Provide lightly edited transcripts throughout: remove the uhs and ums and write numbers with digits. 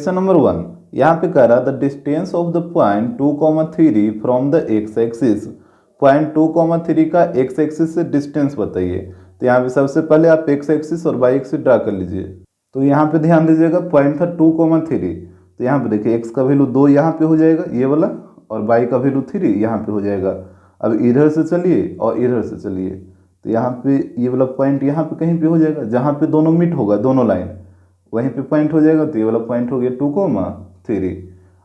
Question number 1, यहाँ पे कह रहा the distance of the point 2,3 from the X axis. Point 2,3 का एक्स एक्सिस से डिस्टेंस बताइए। तो यहाँ पे सबसे पहले आप एक्स एक्सिस और वाई एक्सिस ड्रा कर लीजिए। तो यहाँ पे ध्यान दीजिएगा, पॉइंट था 2,3। तो यहाँ पे देखिए एक्स का वैल्यू 2 यहाँ पे हो जाएगा ये वाला, और वाई का वैल्यू 3 यहाँ पे हो जाएगा। अब इधर से चलिए और इधर से चलिए, तो यहाँ पे ये वाला पॉइंट यहाँ पे कहीं पे हो जाएगा, जहाँ पे दोनों मीट होगा, दोनों लाइन वहीं पे पॉइंट हो जाएगा। तो ये वाला पॉइंट हो गया 2,3।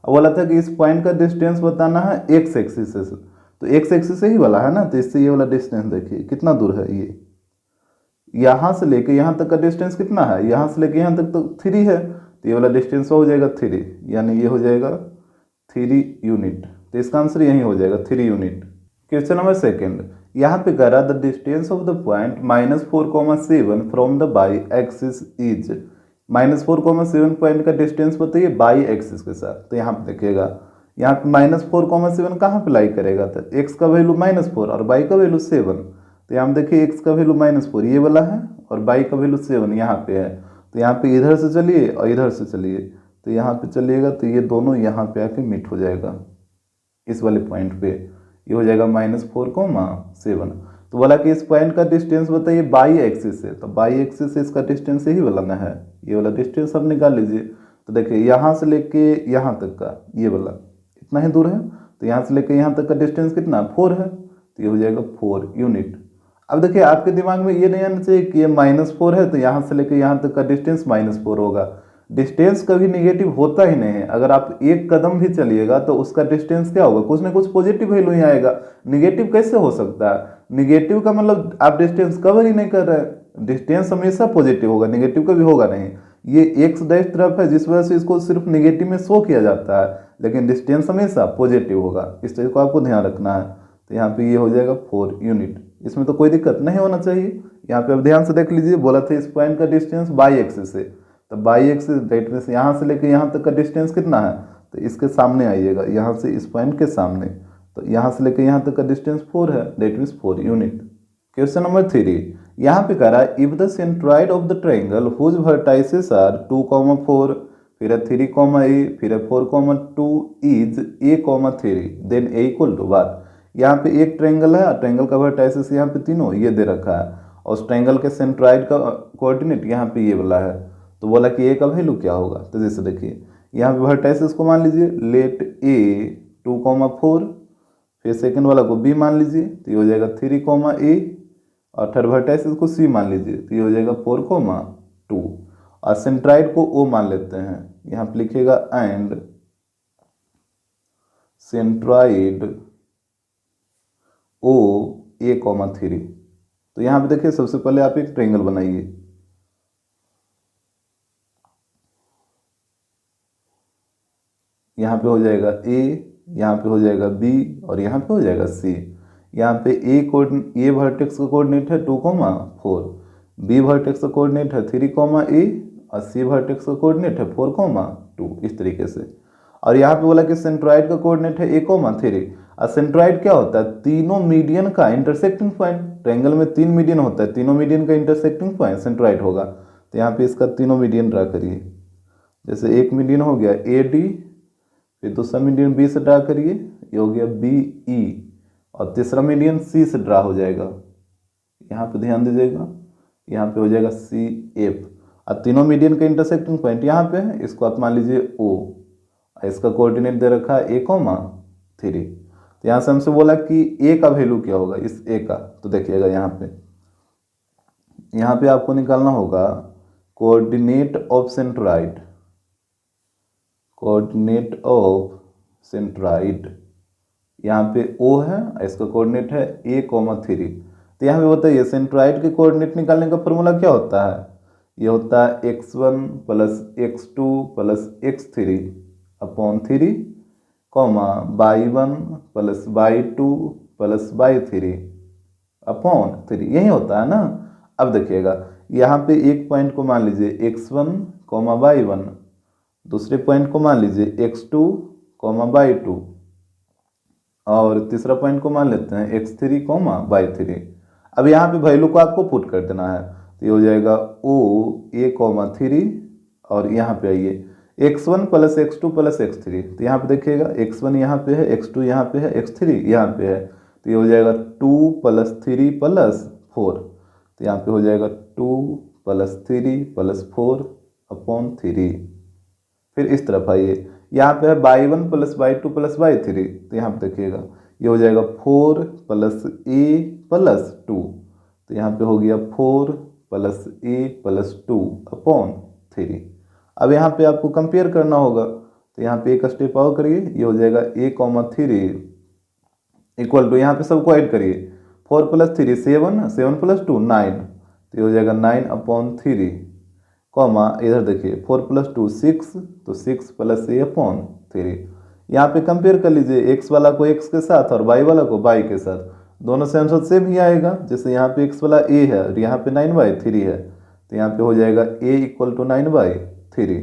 अब बोला था कि इस पॉइंट का डिस्टेंस बताना है एक्स एक्सिस से। तो एक्स एक्सिस से ही वाला है ना, तो इससे ये वाला डिस्टेंस देखिए कितना दूर है। ये यहाँ से लेके यहाँ तक का डिस्टेंस कितना है, यहाँ से लेके यहाँ तक तो 3 है। तो ये वाला डिस्टेंस हो जाएगा 3, यानी ये हो जाएगा 3 यूनिट। तो इसका आंसर यही हो जाएगा 3 यूनिट। क्वेश्चन नंबर 2, यहाँ पे कह रहा the distance of the point -4,7 from the by axis is. -4,7 point का डिस्टेंस बताइए बाई एक्सिस के साथ। तो यहाँ पे देखिएगा, यहाँ पे -4,7 कहाँ पे लाई करेगा, तो एक्स का वैल्यू -4 और बाई का वैल्यू 7। तो यहाँ पे देखिए एक्स का वैल्यू -4 ये वाला है, और बाई का वैल्यू 7 यहाँ पे है। तो यहाँ पे इधर से चलिए और इधर से चलिए, तो यहाँ पे चलिएगा तो ये दोनों यहाँ पे आके मीट हो जाएगा इस वाले पॉइंट पे। ये हो जाएगा -4,7। तो बोला कि इस पॉइंट का डिस्टेंस बताइए बाई एक्सिस से। तो बाई एक्सिस से इसका डिस्टेंस यही वाला ना है, ये वाला डिस्टेंस आप निकाल लीजिए। तो देखिए यहाँ से लेके यहाँ तक का ये वाला इतना ही दूर है। तो यहाँ से लेके यहाँ तक का डिस्टेंस कितना 4 है। तो ये हो जाएगा 4 यूनिट। अब देखिए आपके दिमाग में ये नहीं आना चाहिए कि ये -4 है तो यहाँ से लेके यहाँ तक का डिस्टेंस -4 होगा। डिस्टेंस कभी निगेटिव होता ही नहीं है। अगर आप एक कदम भी चलिएगा तो उसका डिस्टेंस क्या होगा, कुछ ना कुछ पॉजिटिव वैल्यू ही आएगा। निगेटिव कैसे हो सकता है, निगेटिव का मतलब आप डिस्टेंस कवर ही नहीं कर रहे हैं। डिस्टेंस हमेशा पॉजिटिव होगा, निगेटिव कभी होगा नहीं। ये एक्स डैश तरफ है जिस वजह से इसको सिर्फ निगेटिव में शो किया जाता है, लेकिन डिस्टेंस हमेशा पॉजिटिव होगा। इस चीज़ को आपको ध्यान रखना है। तो यहाँ पे ये हो जाएगा 4 यूनिट। इसमें तो कोई दिक्कत नहीं होना चाहिए। यहाँ पे अब ध्यान से देख लीजिए, बोला था इस पॉइंट का डिस्टेंस बाई एक्सिस से। तो बाई एक्सिस डेट में से यहाँ से लेकर यहाँ तक का डिस्टेंस कितना है, तो इसके सामने आइएगा, यहाँ से इस पॉइंट के सामने। तो यहाँ से लेकर यहाँ तक का डिस्टेंस 4 है, that means 4 unit. Question number 3, यहाँ पे कह रहा है if the centroid of the triangle whose vertices are 2,4 फिर 3,a फिर 4,2 is a,3 then a equal to बात। यहाँ पे एक ट्रायंगल है, ट्रायंगल का वर्टाइसेस यहाँ पे तीनों ये दे रखा है, और उस ट्रायंगल के सेंट्रॉइड का कोऑर्डिनेट यहाँ पे ये वाला है। तो बोला कि a का वैल्यू क्या होगा। तो जैसे देखिए यहाँ पे वर्टाइसेस को मान लीजिए लेट a 2,4, फिर सेकंड वाला को b मान लीजिए तो ये हो जाएगा 3,a, और थर्ड वर्टाइसेस को c मान लीजिए तो ये हो जाएगा 4,2, और सेंट्रॉइड को o मान लेते हैं। यहाँ पे लिखिएगा एंड सेंट्रॉइड o a,3। तो यहाँ पे देखिए सबसे पहले आप एक ट्रायंगल बनाइए। यहाँ पे हो जाएगा a, यहाँ पे हो जाएगा b, और यहाँ पे हो जाएगा c। यहाँ पे a वर्टेक्स का कोऑर्डिनेट है 2,4, b वर्टेक्स का कोऑर्डिनेट है 3,a, और c वर्टेक्स का कोऑर्डिनेट है 4,2, इस तरीके से। और यहाँ पे बोला कि सेंट्रॉइड का कोऑर्डिनेट है 1,3। और सेंट्रॉइड क्या होता है, तीनों मीडियन का इंटरसेक्टिंग पॉइंट। ट्रायंगल में 3 मीडियन होता है, तीनों मीडियन का इंटरसेक्टिंग पॉइंट सेंट्रॉइड होगा। तो यहाँ पे इसका तीनों मीडियन ड्रा करिए। जैसे एक मीडियन हो गया AD, फिर दूसरा मीडियन B से ड्रा करिए, ये हो गया BE, और तीसरा मीडियन C से ड्रा हो जाएगा। यहाँ पे ध्यान दीजिएगा, यहाँ पे हो जाएगा CF। और तीनों मीडियन का इंटरसेक्टिंग पॉइंट यहाँ पे है, इसको आप मान लीजिए O, इसका कोऑर्डिनेट दे रखा है 1,3। तो यहाँ से हमसे बोला कि A का वैल्यू क्या होगा, इस A का। तो देखिएगा यहाँ पे आपको निकालना होगा coordinate of centroid, coordinate of centroid. यहाँ पे O है, इसका कोऑर्डिनेट है a,3। तो यहाँ पे बताइए सेंट्रॉइड के कोऑर्डिनेट निकालने का फॉर्मूला क्या होता है, ये होता है x1 + x2 + x3 upon 3, y1 + y2 + y3 upon 3, यही होता है ना। अब देखिएगा यहाँ पे एक पॉइंट को मान लीजिए x1, y1, दूसरे पॉइंट को मान लीजिए x2, y2, और तीसरा पॉइंट को मान लेते हैं x3, y3। अब यहाँ पे वैल्यू को आपको पुट कर देना है। तो ये हो जाएगा O a,3, और यहाँ पे आइए x1 plus x2 plus x3, तो यहाँ पे देखिएगा x1 यहाँ पे है, x2 यहाँ पे है, x3 यहाँ पे है, तो ये हो जाएगा 2 प्लस 3 प्लस 4, तो यहाँ पे हो जाएगा 2 प्लस 3 प्लस 4 अपॉन 3। फिर इस तरफ आइए, यहाँ पे है y1 plus y2 plus y3, तो यहाँ पे देखिएगा ये हो जाएगा 4 प्लस a प्लस 2, तो यहाँ पे हो गया 4 प्लस a प्लस 2 अपॉन 3। अब यहाँ पे आपको कंपेयर करना होगा, तो यहाँ पे एक स्टेप और करिए, ये हो जाएगा a, 3 इक्वल टू, यहाँ पे सबको ऐड करिए, 4 प्लस 3 7, 7 प्लस 2 9, तो ये हो जाएगा 9 अपॉन 3, कॉमा इधर देखिए 4 प्लस 2 6, तो 6 प्लस a अपॉन 3। यहाँ पे कंपेयर कर लीजिए, x वाला को x के साथ और y वाला को y के साथ, दोनों से आंसर सेम ही आएगा। जैसे यहाँ पे x वाला a है और यहाँ पे 9/3 है, तो यहाँ पे हो जाएगा a इक्वल टू 9/3।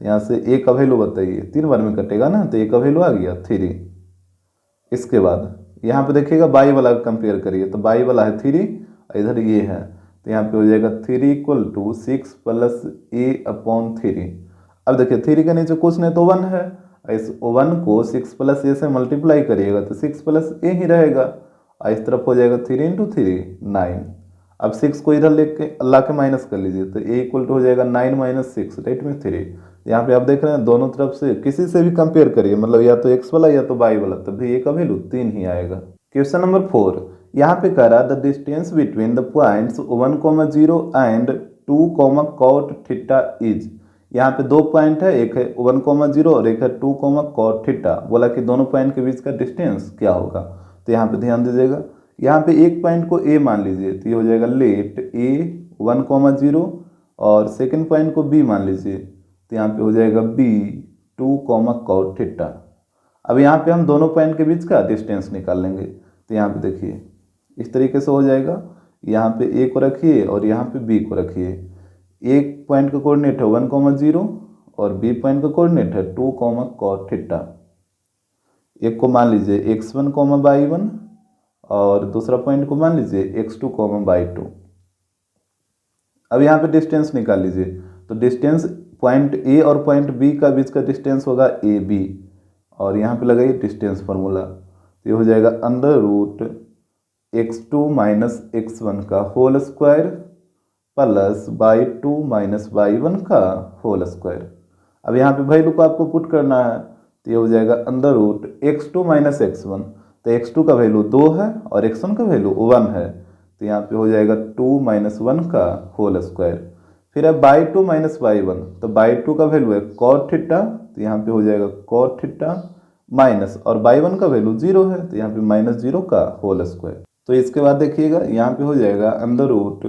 तो यहाँ से a का वैल्यू बताइए, 3 बार में कटेगा ना, तो a का वैल्यू आ गया 3। इसके बाद यहाँ पे देखिएगा y वाला कंपेयर करिए, तो y वाला है 3, इधर ये है, तो यहाँ पे हो जाएगा 3 equal to 6 plus a upon 3। अब देखिए 3 के नीचे कुछ नहीं तो 1 है, इस 1 को 6 प्लस a से मल्टीप्लाई करिएगा तो 6 प्लस a ही रहेगा, और इस तरफ हो जाएगा 3 इंटू 3 9। अब 6 को इधर लेके ला के माइनस कर लीजिए, तो a इक्वल टू हो जाएगा 9 माइनस 6, राइट में 3। यहाँ पे आप देख रहे हैं दोनों तरफ से किसी से भी कंपेयर करिए, मतलब या तो x वाला या तो y वाला, तभी a का वैल्यू 3 ही आएगा। क्वेश्चन नंबर 4, यहाँ पे कह रहा the distance between the points 1,0 and 2, cot theta is. यहाँ पे दो पॉइंट है, एक है 1,0 और एक है 2, cot थीटा। बोला कि दोनों पॉइंट के बीच का डिस्टेंस क्या होगा, तो यहाँ पे ध्यान दीजिएगा, यहाँ पे एक पॉइंट को a मान लीजिए, तो ये हो जाएगा लेट a 1,0 और सेकेंड पॉइंट को b मान लीजिए, तो यहाँ पे हो जाएगा b 2, cot थीटा। अब यहाँ पे हम दोनों पॉइंट के बीच का डिस्टेंस निकाल लेंगे, तो यहाँ पे देखिए इस तरीके से हो जाएगा, यहाँ पे a को रखिए और यहाँ पे b को रखिए। एक पॉइंट का कोऑर्डिनेट है 1,0 और b पॉइंट का कोऑर्डिनेट है 2, cot थीटा। एक को मान लीजिए x1, y1 और दूसरा पॉइंट को मान लीजिए x2, y2। अब यहाँ पे डिस्टेंस निकाल लीजिए, तो डिस्टेंस पॉइंट a और पॉइंट b का बीच का डिस्टेंस होगा ab, और यहाँ पे लगाइए डिस्टेंस फार्मूला, तो ये हो जाएगा under root x2 minus x1 का whole square plus y2 minus y1 का होल स्क्वायर। अब यहाँ पे वैल्यू को आपको पुट करना है, तो ये हो जाएगा under root x2 minus x1, तो x2 का वैल्यू 2 है और x1 का वैल्यू 1 है, तो यहाँ पे हो जाएगा 2 माइनस 1 का होल स्क्वायर। फिर है y2 माइनस y1, तो y2 का वैल्यू है cot थीटा, तो यहाँ पे हो जाएगा cot थीटा माइनस, और y1 का वैल्यू 0 है, तो यहाँ पे माइनस 0 का होल स्क्वायर। तो इसके बाद देखिएगा यहाँ पे हो जाएगा अंडर रूट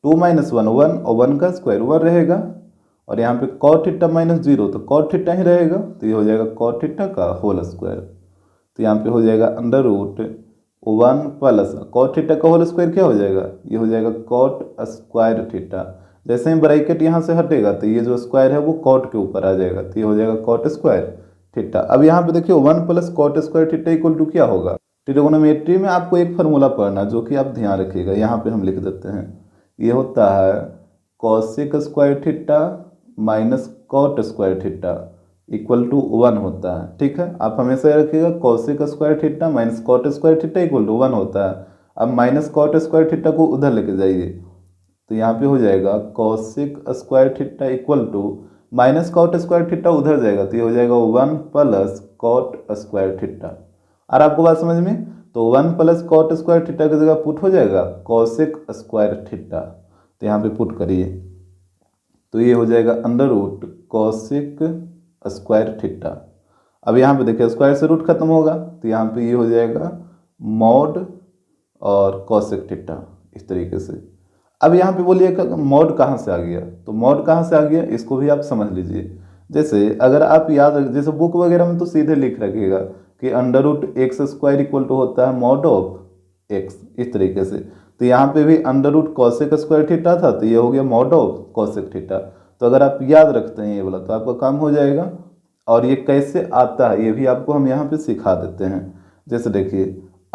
2 माइनस 1 1 और 1 का स्क्वायर 1 रहेगा, और यहाँ पे cot थीटा माइनस 0, तो cot थीटा ही रहेगा, तो ये हो जाएगा cot थीटा का होल स्क्वायर। तो यहाँ पे हो जाएगा under root 1 plus cot theta का होल स्क्वायर क्या हो जाएगा, ये हो जाएगा cot स्क्वायर थीटा। जैसे ही ब्रैकेट यहाँ से हटेगा तो ये जो स्क्वायर है वो cot के ऊपर आ जाएगा, तो ये हो जाएगा cot स्क्वायर थीटा। अब यहाँ पे देखिए 1 plus cot square theta equal to क्या होगा, ट्रिगोनोमेट्री में आपको एक फार्मूला पढ़ना जो कि आप ध्यान रखिएगा, यहाँ पे हम लिख देते हैं, ये होता है cosec square theta minus cot square theta equal to 1 होता है। ठीक है, आप हमेशा याद रखिएगा cosec square theta minus cot square theta equal to 1 होता है। अब माइनस cot स्क्वायर थीटा को उधर लेके जाइए, तो यहाँ पे हो जाएगा cosec square theta equal to minus cot square theta उधर जाएगा, तो ये हो जाएगा 1 प्लस cot स्क्वायर थीटा। और आपको बात समझ में, तो 1 प्लस cot स्क्वायर थीटा की जगह पुट हो जाएगा कॉसिक स्क्वायर थीटा, तो यहाँ पे पुट करिए, तो ये हो जाएगा under root cosec square theta. अब यहाँ पे देखिए स्क्वायर से रूट खत्म होगा, तो यहाँ पे ये हो जाएगा मॉड और कॉसिक थीटा इस तरीके से। अब यहाँ पे बोलिए मॉड कहाँ से आ गया, तो मॉड कहाँ से आ गया इसको भी आप समझ लीजिए। जैसे अगर आप याद रख, जैसे बुक वगैरह में तो सीधे लिख रखिएगा कि under root x square equal to होता है मॉड ऑफ एक्स, इस तरीके से। तो यहाँ पे भी under root cosec square theta था, तो ये हो गया मॉड ऑफ कॉसिक थीटा। तो अगर आप याद रखते हैं ये वाला तो आपका काम हो जाएगा। और ये कैसे आता है ये भी आपको हम यहाँ पे सिखा देते हैं। जैसे देखिए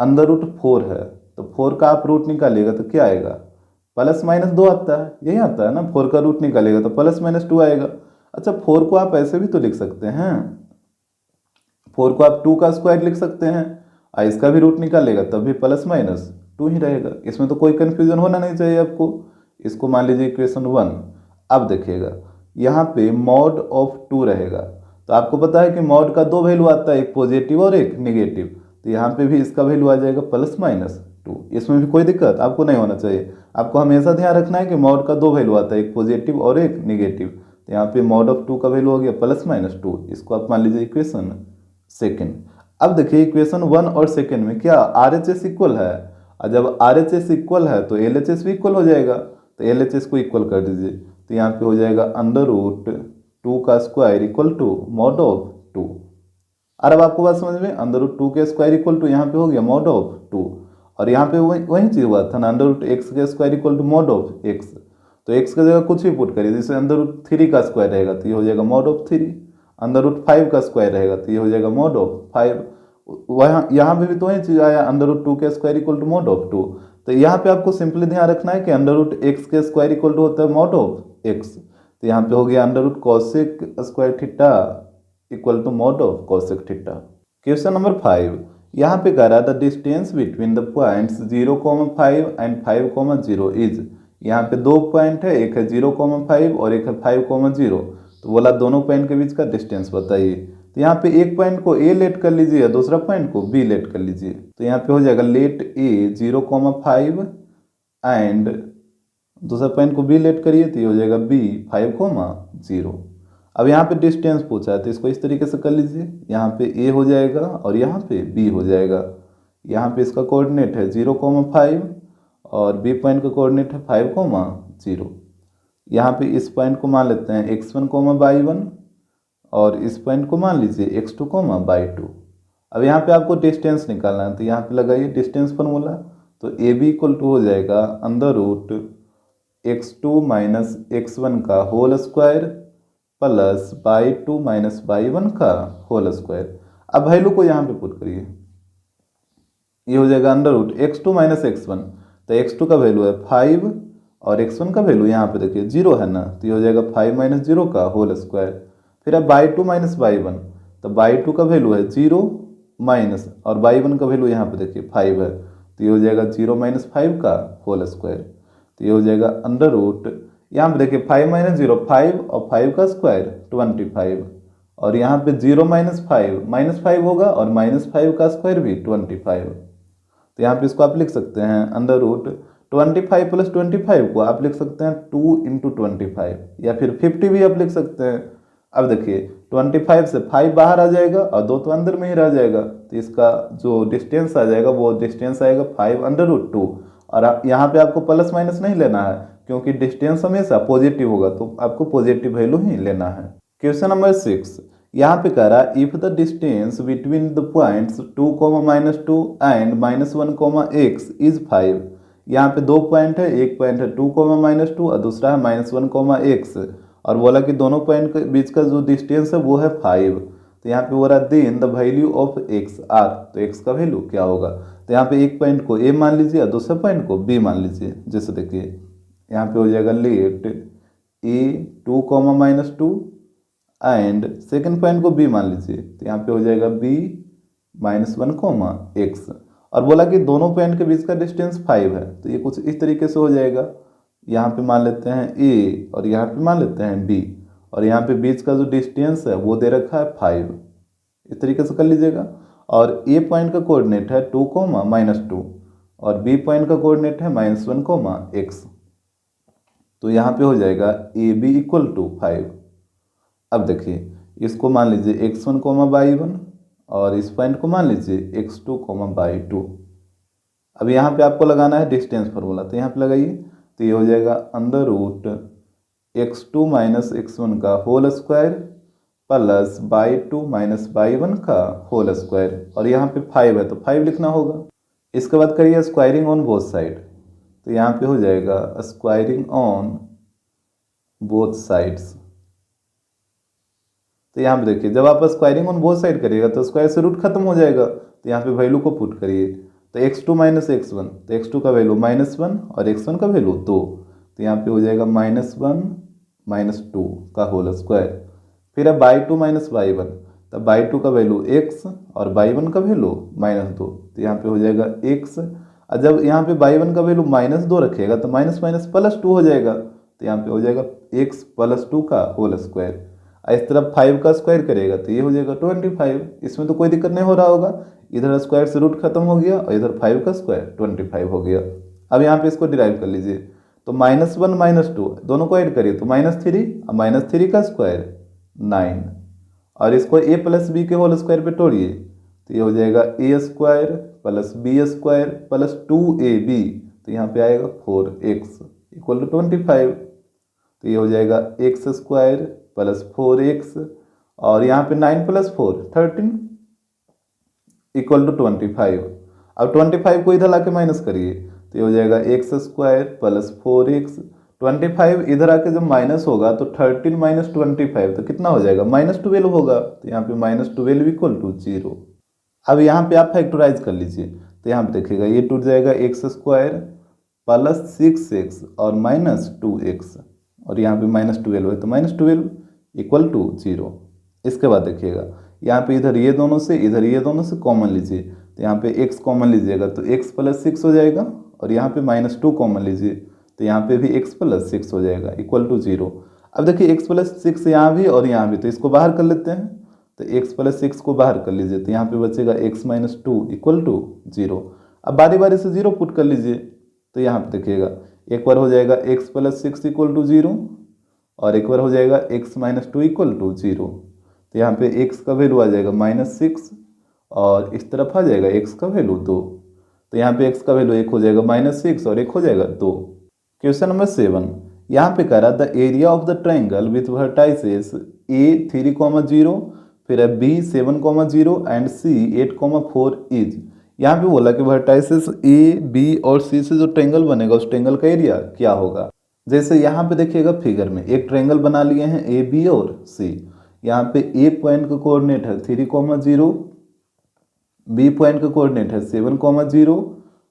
अंडर रूट 4 है, तो 4 का आप रूट निकालिएगा तो क्या आएगा, प्लस माइनस 2 आता है, यही आता है ना। 4 का रूट निकालेगा तो प्लस माइनस 2 आएगा। अच्छा 4 को आप ऐसे भी तो लिख सकते हैं, 4 को आप 2 का स्क्वायर लिख सकते हैं और इसका भी रूट निकालेगा तब भी प्लस माइनस 2 ही रहेगा। इसमें तो कोई कन्फ्यूजन होना नहीं चाहिए आपको। इसको मान लीजिए इक्वेशन 1। अब देखिएगा यहाँ पे मॉड ऑफ 2 रहेगा, तो आपको पता है कि मॉड का 2 वैल्यू आता है, एक पॉजिटिव और एक निगेटिव, तो यहाँ पे भी इसका वैल्यू आ जाएगा प्लस माइनस 2। इसमें भी कोई दिक्कत आपको नहीं होना चाहिए। आपको हमेशा ध्यान रखना है कि मॉड का 2 वैल्यू आता है, एक पॉजिटिव और एक निगेटिव, तो यहाँ पे मॉड ऑफ 2 का वैल्यू हो गया प्लस माइनस 2। इसको आप मान लीजिए इक्वेशन सेकेंड। अब देखिए इक्वेशन 1 और सेकेंड में क्या RHS इक्वल है, और जब RHS इक्वल है तो LHS भी इक्वल हो जाएगा, तो LHS को इक्वल कर दीजिए, तो यहाँ पे हो जाएगा अंडर रूट 2 का square equal to mod of 2। और अब आपको बात समझ में, अंडर रूट 2 के स्क्वायर इक्वल टू यहाँ पे हो गया मॉड ऑफ 2, और यहाँ पे वही चीज़ हुआ था ना, अंडर रूट एक्स के square equal to mod of x, तो एक्स की जगह कुछ भी पुट करिए, जैसे अंडर रूट 3 का स्क्वायर रहेगा तो ये हो जाएगा मॉड ऑफ 3, अंडर रूट 5 का स्क्वायर रहेगा तो ये हो जाएगा मॉड ऑफ 5। वहाँ यहाँ पे भी तो वही चीज़ आया, अंडर रूट 2 के square equal to mod of 2। तो यहाँ पे आपको सिंपली ध्यान रखना है कि अंडर रूट एक्स के स्क्वायर इक्वल टू होता है मॉड ऑफ एक्स, तो यहाँ पे हो गया under root cosec square theta equal to mod of cosec theta. Question number 5, यहाँ पे कह रहा था distance between the points 0,5 and 5,0 is. यहाँ पे 2 पॉइंट है, एक है 0,5 और एक है 5,0, तो बोला दोनों पॉइंट के बीच का डिस्टेंस बताइए। तो यहाँ पे एक पॉइंट को ए लेट कर लीजिए, दूसरा पॉइंट को बी लेट कर लीजिए, तो यहाँ पे हो जाएगा लेट ए 0,5 एंड दूसरा पॉइंट को बी लेट करिए तो ये हो जाएगा बी 5,0। अब यहाँ पे डिस्टेंस पूछा है तो इसको इस तरीके से कर लीजिए, यहाँ पे ए हो जाएगा और यहाँ पे बी हो जाएगा। यहाँ पे इसका कोऑर्डिनेट है 0,5 और बी पॉइंट का कोऑर्डिनेट है 5,0। यहाँ पे इस पॉइंट को मान लेते हैं x1, y1 और इस पॉइंट को मान लीजिए x2, y2। अब यहाँ पे आपको डिस्टेंस निकालना है, तो यहाँ पे लगाइए डिस्टेंस फार्मूला, तो ए बी इक्वल टू हो जाएगा under root x2 minus x1 का whole square plus y2 minus y1 का होल स्क्वायर। अब वैल्यू को यहाँ पे पुट करिए, ये हो जाएगा under root x2 minus x1, तो x2 का वैल्यू है 5 और x1 का वैल्यू यहाँ पे देखिए 0 है ना, तो ये हो जाएगा 5 माइनस 0 का होल स्क्वायर। फिर अब y2 माइनस y1, तो y2 का वैल्यू है 0 माइनस और y1 का वैल्यू यहाँ पे देखिए 5 है, तो ये हो जाएगा 0 माइनस 5 का होल स्क्वायर, तो ये हो जाएगा अंडर रूट, यहाँ पे देखिए 5 माइनस 0 5 और 5 का स्क्वायर 25, और यहाँ पे 0 माइनस 5 होगा और माइनस 5 का स्क्वायर भी 25, तो यहाँ पे इसको आप लिख सकते हैं अंडर रूट 25 प्लस 25 को आप लिख सकते हैं 2 इंटू 25 या फिर 50 भी आप लिख सकते हैं। अब देखिए 25 से 5 बाहर आ जाएगा और 2 तो अंदर में ही रह जाएगा, तो इसका जो डिस्टेंस आ जाएगा वो डिस्टेंस आएगा 5 अंडर रूट 2। और यहाँ पे आपको प्लस माइनस नहीं लेना है क्योंकि डिस्टेंस हमेशा पॉजिटिव होगा, तो आपको पॉजिटिव वैल्यू ही लेना है। क्वेश्चन नंबर 6, यहाँ पे कह रहा है if the distance between the points 2,-2 and -1,x is 5। यहाँ पे 2 पॉइंट है, एक पॉइंट है 2,-2 और दूसरा है -1,x, और बोला कि दोनों पॉइंट के बीच का जो डिस्टेंस है वो है 5। तो यहाँ पे हो रहा है then the value of x r, तो x का वैल्यू क्या होगा, तो यहाँ पे एक पॉइंट को a मान लीजिए और दूसरे पॉइंट को b मान लीजिए। जैसे देखिए यहाँ पे हो जाएगा let a 2,-2 and second point को b मान लीजिए, तो यहाँ पे हो जाएगा b -1,x, और बोला कि दोनों पॉइंट के बीच का डिस्टेंस 5 है, तो ये कुछ इस तरीके से हो जाएगा। यहाँ पे मान लेते हैं a और यहाँ पे मान लेते हैं b, और यहाँ पे बीच का जो डिस्टेंस है वो दे रखा है 5, इस तरीके से कर लीजिएगा। और a पॉइंट का कोऑर्डिनेट है 2,-2 और b पॉइंट का कोऑर्डिनेट है -1,x, तो यहाँ पे हो जाएगा ए बी इक्वल टू 5। अब देखिए इसको मान लीजिए x1, y1 और इस पॉइंट को मान लीजिए x2, y2। अब यहाँ पे आपको लगाना है डिस्टेंस फार्मूला, तो यहाँ पे लगाइए, तो ये हो जाएगा under root x2 minus x1 का whole square plus y2 minus y1 का होल स्क्वायर, और यहाँ पे 5 है तो 5 लिखना होगा। इसके बाद करिए स्क्वायरिंग ऑन बोथ साइड, तो यहाँ पे हो जाएगा स्क्वायरिंग ऑन बोथ साइड्स। तो यहाँ पे देखिए जब आप स्क्वायरिंग ऑन बोथ साइड करिएगा तो स्क्वायर से रूट खत्म हो जाएगा, तो यहाँ पे वैल्यू को पुट करिए, तो x2 माइनस x1, तो x2 का वैल्यू -1 और x1 का वैल्यू 2, तो यहाँ पे हो जाएगा -1 -2 का होल स्क्वायर, फिर है by two minus by one, तो बाई टू का वैल्यू x और बाई वन का वैल्यू -2, तो यहाँ पे हो जाएगा x। और जब यहाँ पे बाई वन का वैल्यू -2 रखेगा तो माइनस माइनस प्लस 2 हो जाएगा, तो यहाँ पे हो जाएगा x + 2 का होल स्क्वायर। इस तरफ 5 का स्क्वायर करेगा तो ये हो जाएगा 25। इसमें तो कोई दिक्कत नहीं हो रहा होगा, इधर स्क्वायर से रूट खत्म हो गया और इधर 5 का स्क्वायर 25 हो गया। अब यहाँ पे इसको डिराइव कर लीजिए, तो -1 -2 दोनों को ऐड करिए तो -3 और -3 का स्क्वायर 9, और इसको a + b के होल स्क्वायर पे तोड़िए तो ये हो जाएगा a² + b² + 2ab, तो यहाँ पे आएगा 4x = 25, तो ये हो जाएगा x² + 4x, और यहाँ पे 9 + 4 13 = 25। अब 25 को इधर लाके माइनस करिए तो ये हो जाएगा x² + 4x, 25 इधर आके जब माइनस होगा तो 13 - 25 तो कितना हो जाएगा -12 होगा, तो यहाँ पे -12 = 0। अब यहाँ पे आप फैक्टराइज कर लीजिए तो यहाँ पे देखिएगा ये टूट जाएगा x² + 6x और -2x, और यहाँ पे -12 है तो -12 = 0। इसके बाद देखिएगा यहाँ पे इधर ये दोनों से कॉमन लीजिए, तो यहाँ पे x कॉमन लीजिएगा तो x + 6 हो जाएगा, और यहाँ पे -2 कॉमन लीजिए तो यहाँ पे भी x + 6 हो जाएगा = 0। अब देखिए x + 6 यहाँ भी और यहाँ भी, तो इसको बाहर कर लेते हैं, तो x + 6 को बाहर कर लीजिए तो यहाँ पे बचेगा x - 2 = 0। अब बारी बारी से 0 पुट कर लीजिए, तो यहाँ पे देखिएगा एक बार हो जाएगा x + 6 = 0, और एक बार हो जाएगा x - 2 = 0, तो यहाँ पे x का वैल्यू आ जाएगा -6, और इस तरफ आ जाएगा x का वैल्यू 2, तो यहाँ पे x का वैल्यू एक हो जाएगा -6 और एक हो जाएगा 2। क्वेश्चन नंबर 7, यहाँ पे कह रहा the area of the triangle with vertices a 3,0, फिर है b 7,0 एंड c 8,4 इज। यहाँ पे बोला कि वर्टाइसेस a b और c से जो ट्रायंगल बनेगा उस ट्रायंगल का एरिया क्या होगा। जैसे यहाँ पे देखिएगा फिगर में एक ट्रायंगल बना लिए हैं a b और c। यहाँ पे a पॉइंट का कोऑर्डिनेट है 3,0, b पॉइंट का कोऑर्डिनेट है 7,0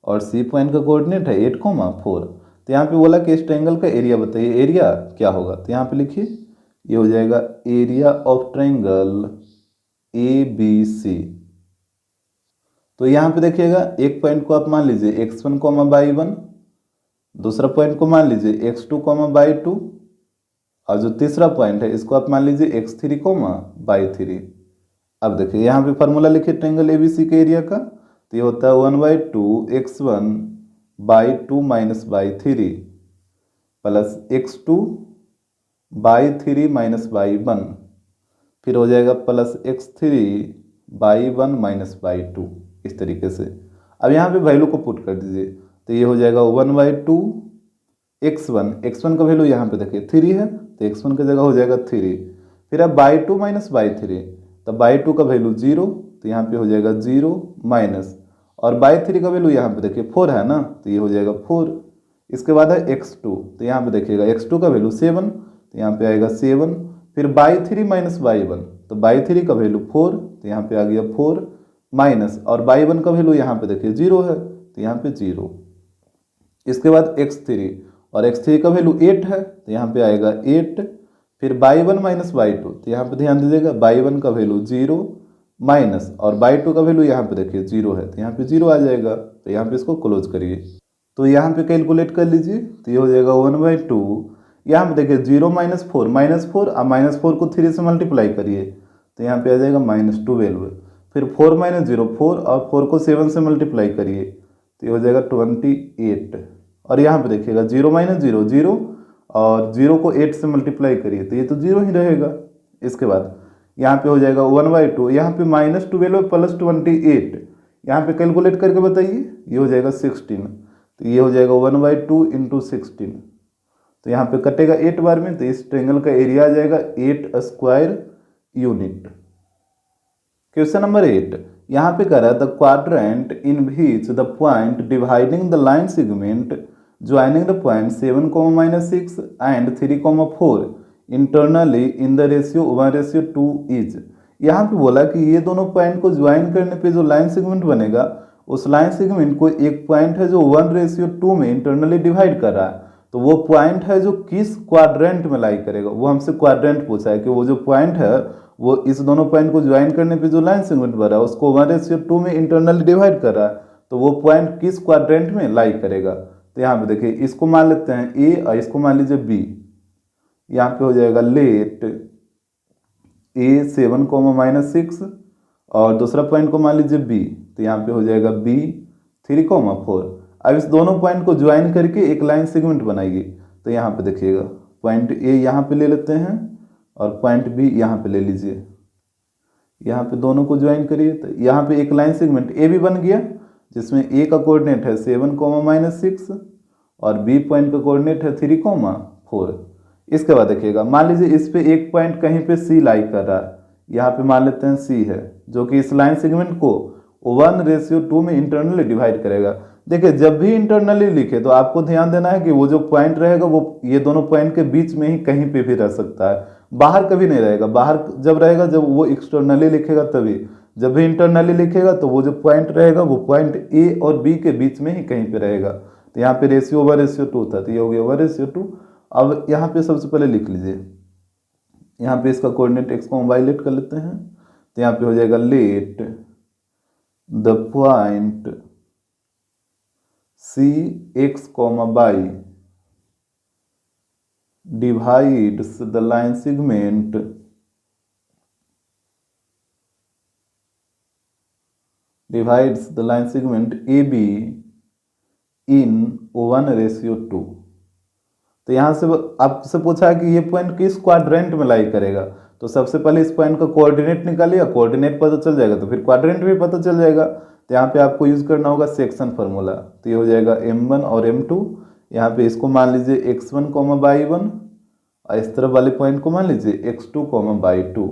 और c पॉइंट का कोऑर्डिनेट है 8,4। तो यहाँ पे बोला कि इस ट्रायंगल का एरिया बताइए, एरिया क्या होगा। तो यहाँ पे लिखिए ये हो जाएगा एरिया ऑफ ट्रायंगल ABC। तो यहाँ पे देखिएगा एक पॉइंट को आप मान लीजिए x1, y1, दूसरा पॉइंट को मान लीजिए x2, y2, और जो तीसरा पॉइंट है इसको आप मान लीजिए x3, y3। अब देखिए यहाँ पे फार्मूला लिखिए ट्रायंगल ABC के एरिया का, तो ये होता है 1/2 x1 by2 - by3 plus x2 by3 - by1, फिर हो जाएगा प्लस x3 by1 - by2, इस तरीके से। अब यहाँ पे वैल्यू को पुट कर दीजिए तो ये हो जाएगा 1/2 x1 का वैल्यू यहाँ पे देखिए 3 है तो x1 की जगह हो जाएगा 3, फिर अब by2 - by3, तो by2 का वैल्यू 0 तो यहाँ पे हो जाएगा 0 माइनस, और by3 का वैल्यू यहाँ पे देखिए 4 है ना तो ये हो जाएगा 4। इसके बाद है x2, तो यहाँ पे देखिएगा x2 का वैल्यू 7 तो यहाँ पे आएगा 7, फिर by3 - by1, तो by3 का वैल्यू 4 तो यहाँ पे आ गया 4 माइनस, और by1 का वैल्यू यहाँ पे देखिए 0 है तो यहाँ पे 0। इसके बाद x3, और x3 का वैल्यू 8 है तो यहाँ पे आएगा 8, फिर by1 - by2, तो यहाँ पे ध्यान दीजिएगा by1 का वैल्यू 0 माइनस, और by2 का वैल्यू यहाँ पे देखिए 0 है तो यहाँ पे 0 आ जाएगा, तो यहाँ पे इसको क्लोज करिए। तो यहाँ पे कैलकुलेट कर लीजिए तो ये हो जाएगा 1/2, यहाँ पे देखिए 0 - 4 -4, अब -4 को 3 से मल्टीप्लाई करिए तो यहाँ पे आ जाएगा -12, फिर 4 - 0 4, और 4 को 7 से मल्टीप्लाई करिए तो ये हो जाएगा 28, और यहाँ पे देखिएगा 0 - 0 0, और 0 को 8 से मल्टीप्लाई करिए तो ये तो 0 ही रहेगा। इसके बाद यहाँ पे हो जाएगा 1/2, यहाँ पे -12 प्लस 28, यहाँ पे कैलकुलेट करके बताइए ये हो जाएगा 16, तो ये हो जाएगा 1/2 × 16, तो यहाँ पे कटेगा 8 बार में, तो इस ट्रायंगल का एरिया आ जाएगा 8 स्क्वायर यूनिट। क्वेश्चन नंबर 8, यहाँ पे कह रहा है the quadrant in which the point dividing the line segment joining the point 7, -6 and 3, 4 internally in the ratio 1/2 is. यहाँ पे बोला कि ये दोनों पॉइंट को ज्वाइन करने पे जो लाइन सेगमेंट बनेगा उस लाइन सेगमेंट को एक पॉइंट है जो 1/2 में इंटरनली डिवाइड कर रहा है, तो वो पॉइंट है जो किस क्वाड्रेंट में लाई करेगा, वो हमसे क्वाड्रेंट पूछा है कि वो जो पॉइंट है वो इस दोनों पॉइंट को ज्वाइन करने पे जो लाइन सेगमेंट बना है उसको 1:2 में इंटरनली डिवाइड कर रहा है, तो वो पॉइंट किस क्वाड्रेंट में लाई करेगा। तो यहाँ पे देखिए इसको मान लेते हैं ए और इसको मान लीजिए बी। यहाँ पे हो जाएगा लेट ए 7, -6 और दूसरा पॉइंट को मान लीजिए बी, तो यहाँ पे हो जाएगा बी 3, 4। अब इस दोनों पॉइंट को ज्वाइन करके एक लाइन सेगमेंट बनाइए। तो यहाँ पे देखिएगा पॉइंट ए यहाँ पे ले लेते हैं और पॉइंट बी यहाँ पे ले लीजिए, यहाँ पे दोनों को ज्वाइन करिए। तो यहाँ पे एक लाइन सेगमेंट ए भी बन गया जिसमें ए का कोऑर्डिनेट है 7, और बी पॉइंट का कोऑर्डिनेट है 3, 4। इसके बाद देखिएगा मान लीजिए इस पे एक पॉइंट कहीं पे सी लाई कर रहा है, यहाँ पे मान लेते हैं सी है, जो कि इस लाइन सेगमेंट को 1:2 में इंटरनली डिवाइड करेगा। देखिए जब भी इंटरनली लिखे तो आपको ध्यान देना है कि वो जो पॉइंट रहेगा वो ये दोनों पॉइंट के बीच में ही कहीं पे भी रह सकता है, बाहर कभी नहीं रहेगा। बाहर जब रहेगा जब वो एक्सटर्नली लिखेगा तभी, जब भी इंटरनली लिखेगा तो वो जो पॉइंट रहेगा वो पॉइंट ए और बी के बीच में ही कहीं पे रहेगा। तो यहाँ पे रेशियो 1:2 था, तो ये हो गया 1:2। अब यहाँ पे सबसे पहले लिख लीजिए, यहाँ पे इसका कोऑर्डिनेट एक्स को वाई लेट कर लेते हैं। तो यहाँ पे हो जाएगा let the point C x, y divides the line segment AB in 1:2। तो यहाँ से आपसे पूछा है कि ये पॉइंट किस क्वाड्रेंट में लाई करेगा, तो सबसे पहले इस पॉइंट का कोऑर्डिनेट निकालिए, कोऑर्डिनेट पता चल जाएगा तो फिर क्वाड्रेंट भी पता चल जाएगा। तो यहाँ पे आपको यूज करना होगा सेक्शन फार्मूला। तो ये हो जाएगा m1 और m2, यहाँ पे इसको मान लीजिए x1, y1 और इस तरफ वाले पॉइंट को मान लीजिए x2, y2।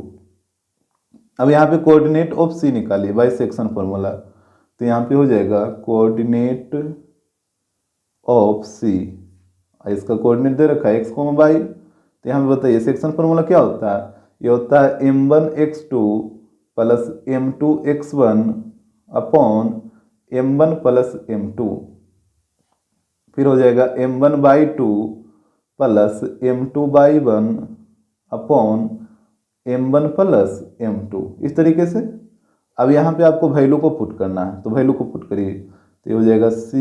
अब यहाँ पे कोऑर्डिनेट ऑफ C निकालिए बाय सेक्शन फार्मूला। तो यहाँ पे हो जाएगा कोऑर्डिनेट ऑफ C, इसका कोऑर्डिनेट दे रखा है x, y। तो यहाँ पे बताइए सेक्शन फार्मूला क्या होता है, ये होता है m1x2 plus m2x1 upon m1 plus m2। फिर हो जाएगा m1/2 plus m2/1 upon m1 plus m2, इस तरीके से। अब यहाँ पे आपको वैल्यू को पुट करना है, तो वैल्यू को पुट करिए। तो ये हो जाएगा c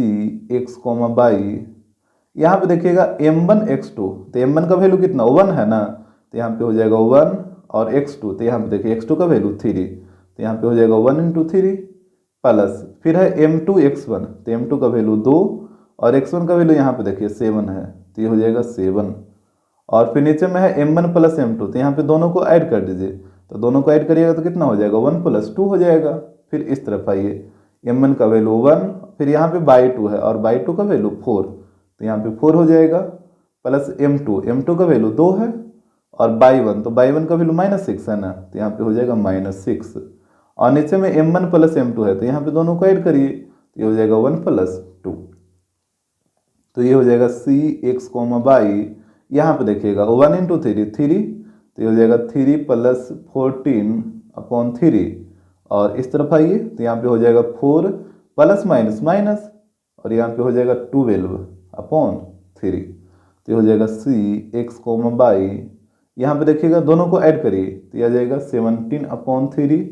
x, y। यहाँ पे देखिएगा m1x2, तो m1 का वैल्यू कितना 1 है ना, तो यहाँ पे हो जाएगा 1 और x2, तो यहाँ पे देखिए x2 का वैल्यू 3, तो यहाँ पे हो जाएगा 1 × 3 प्लस फिर है m2x1, तो m2 का वैल्यू 2 और x1 का वैल्यू यहाँ पे देखिए 7 है, तो ये हो जाएगा 7। और फिर नीचे में है m1 प्लस m2, तो यहाँ पे दोनों को ऐड कर दीजिए। तो दोनों को ऐड करिएगा तो कितना हो जाएगा 1 + 2 हो जाएगा। फिर इस तरफ आइए, m1 का वैल्यू 1, फिर यहाँ पे बाई 2 है और बाई 2 का वैल्यू 4, तो यहाँ पे 4 हो जाएगा प्लस m2 का वैल्यू 2 है और बाई 1, तो बाई 1 का वैल्यू -6 है ना, तो यहाँ पे हो जाएगा -6। और नीचे में m1 प्लस m2 है, तो यहाँ पे दोनों को ऐड करिए, तो ये हो जाएगा 1 + 2। तो ये हो जाएगा c x, y। यहाँ पे देखिएगा 1 × 3 3, तो ये हो जाएगा 3 + 14 अपॉन 3। और इस तरफ आइए तो यहाँ पे हो जाएगा 4 प्लस माइनस माइनस, और यहाँ पे हो जाएगा 12 अपॉन 3। तो ये हो जाएगा c x, y। यहाँ पे देखिएगा दोनों को ऐड करिए, तो यह आ जाएगा 17 अपॉन 3,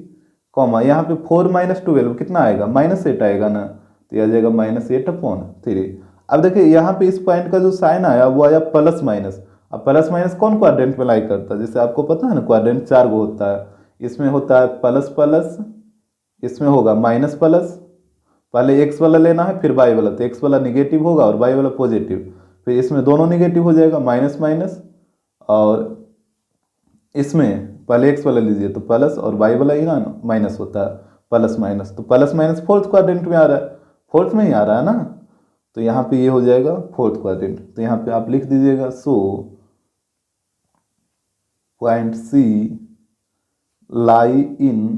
कॉमा यहाँ पे 4 - 12 कितना आएगा -8 आएगा ना, तो यह आ जाएगा -8 अपॉन 3। अब देखिए यहाँ पे इस पॉइंट का जो साइन आया वो आया प्लस माइनस। अब प्लस माइनस कौन क्वाड्रेंट में लाई करता है, जैसे आपको पता है ना क्वाड्रेंट 4 गो होता है, इसमें होता है प्लस प्लस, इसमें होगा माइनस प्लस, पहले एक्स वाला लेना है फिर वाई वाला, तो एक्स वाला निगेटिव होगा और वाई वाला पॉजिटिव, फिर इसमें दोनों निगेटिव हो जाएगा माइनस माइनस, और इसमें पहले एक्स वाला लीजिए तो प्लस और वाई वाला ही ना माइनस होता है, प्लस माइनस, तो प्लस माइनस फोर्थ क्वाड्रेंट में आ रहा है, फोर्थ में ही आ रहा है ना, तो यहाँ पे ये हो जाएगा फोर्थ क्वाड्रेंट। तो यहाँ पे आप लिख दीजिएगा so point C lie in